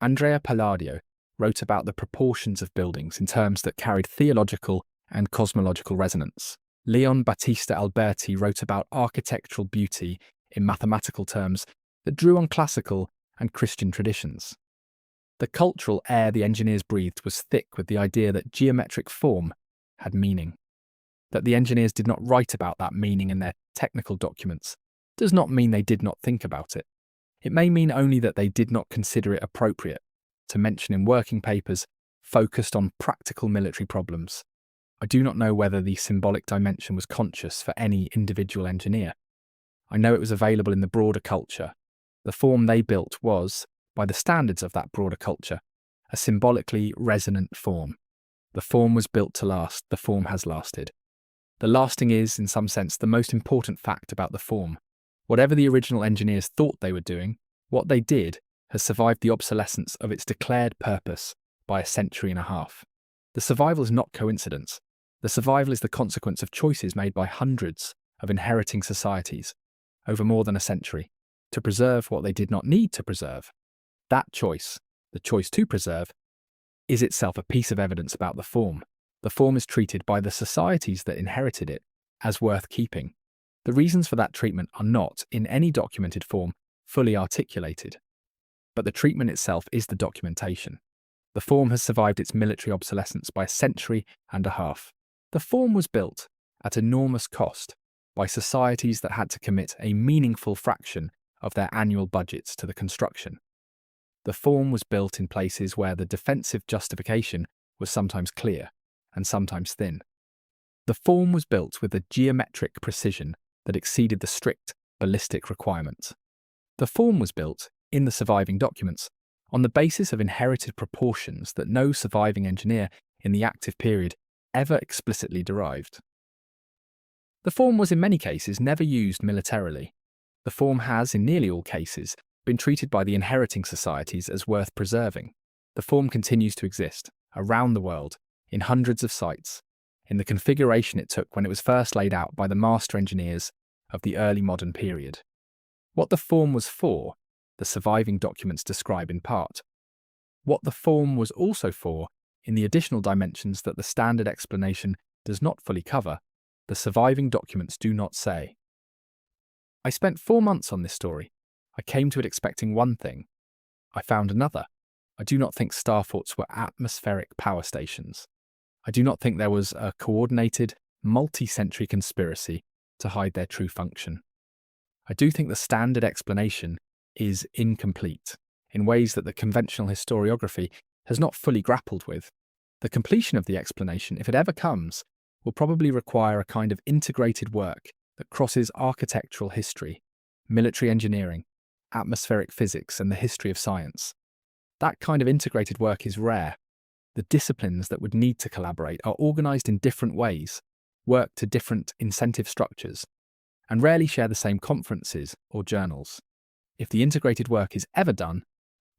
Andrea Palladio wrote about the proportions of buildings in terms that carried theological and cosmological resonance. Leon Battista Alberti wrote about architectural beauty in mathematical terms that drew on classical and Christian traditions. The cultural air the engineers breathed was thick with the idea that geometric form had meaning. That the engineers did not write about that meaning in their technical documents does not mean they did not think about it. It may mean only that they did not consider it appropriate to mention in working papers focused on practical military problems. I do not know whether the symbolic dimension was conscious for any individual engineer. I know it was available in the broader culture. The form they built was, by the standards of that broader culture, a symbolically resonant form. The form was built to last, the form has lasted. The lasting is, in some sense, the most important fact about the form. Whatever the original engineers thought they were doing, what they did has survived the obsolescence of its declared purpose by a century and a half. The survival is not coincidence. The survival is the consequence of choices made by hundreds of inheriting societies over more than a century to preserve what they did not need to preserve. That choice, the choice to preserve, is itself a piece of evidence about the form. The form is treated by the societies that inherited it as worth keeping. The reasons for that treatment are not, in any documented form, fully articulated. But the treatment itself is the documentation. The form has survived its military obsolescence by a century and a half. The form was built at enormous cost by societies that had to commit a meaningful fraction of their annual budgets to the construction. The form was built in places where the defensive justification was sometimes clear and sometimes thin. The form was built with a geometric precision that exceeded the strict ballistic requirements. The form was built, in the surviving documents, on the basis of inherited proportions that no surviving engineer in the active period ever explicitly derived. The form was in many cases never used militarily. The form has, in nearly all cases, been treated by the inheriting societies as worth preserving. The form continues to exist, around the world, in hundreds of sites, in the configuration it took when it was first laid out by the master engineers of the early modern period. What the form was for, the surviving documents describe in part. What the form was also for, in the additional dimensions that the standard explanation does not fully cover, the surviving documents do not say. I spent 4 months on this story. I came to it expecting one thing. I found another. I do not think starforts were atmospheric power stations. I do not think there was a coordinated, multi-century conspiracy to hide their true function. I do think the standard explanation is incomplete, in ways that the conventional historiography has not fully grappled with. The completion of the explanation, if it ever comes, will probably require a kind of integrated work that crosses architectural history, military engineering, atmospheric physics, and the history of science. That kind of integrated work is rare. The disciplines that would need to collaborate are organized in different ways, work to different incentive structures, and rarely share the same conferences or journals. If the integrated work is ever done,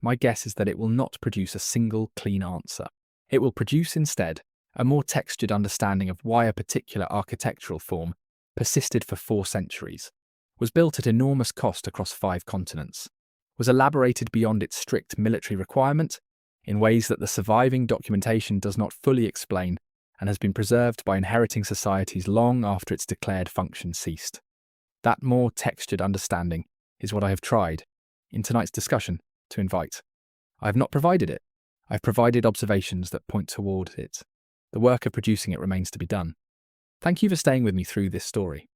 my guess is that it will not produce a single clean answer. It will produce instead a more textured understanding of why a particular architectural form persisted for 4 centuries, was built at enormous cost across 5 continents, was elaborated beyond its strict military requirement in ways that the surviving documentation does not fully explain, and has been preserved by inheriting societies long after its declared function ceased. That more textured understanding is what I have tried, in tonight's discussion, to invite. I have not provided it. I have provided observations that point toward it. The work of producing it remains to be done. Thank you for staying with me through this story.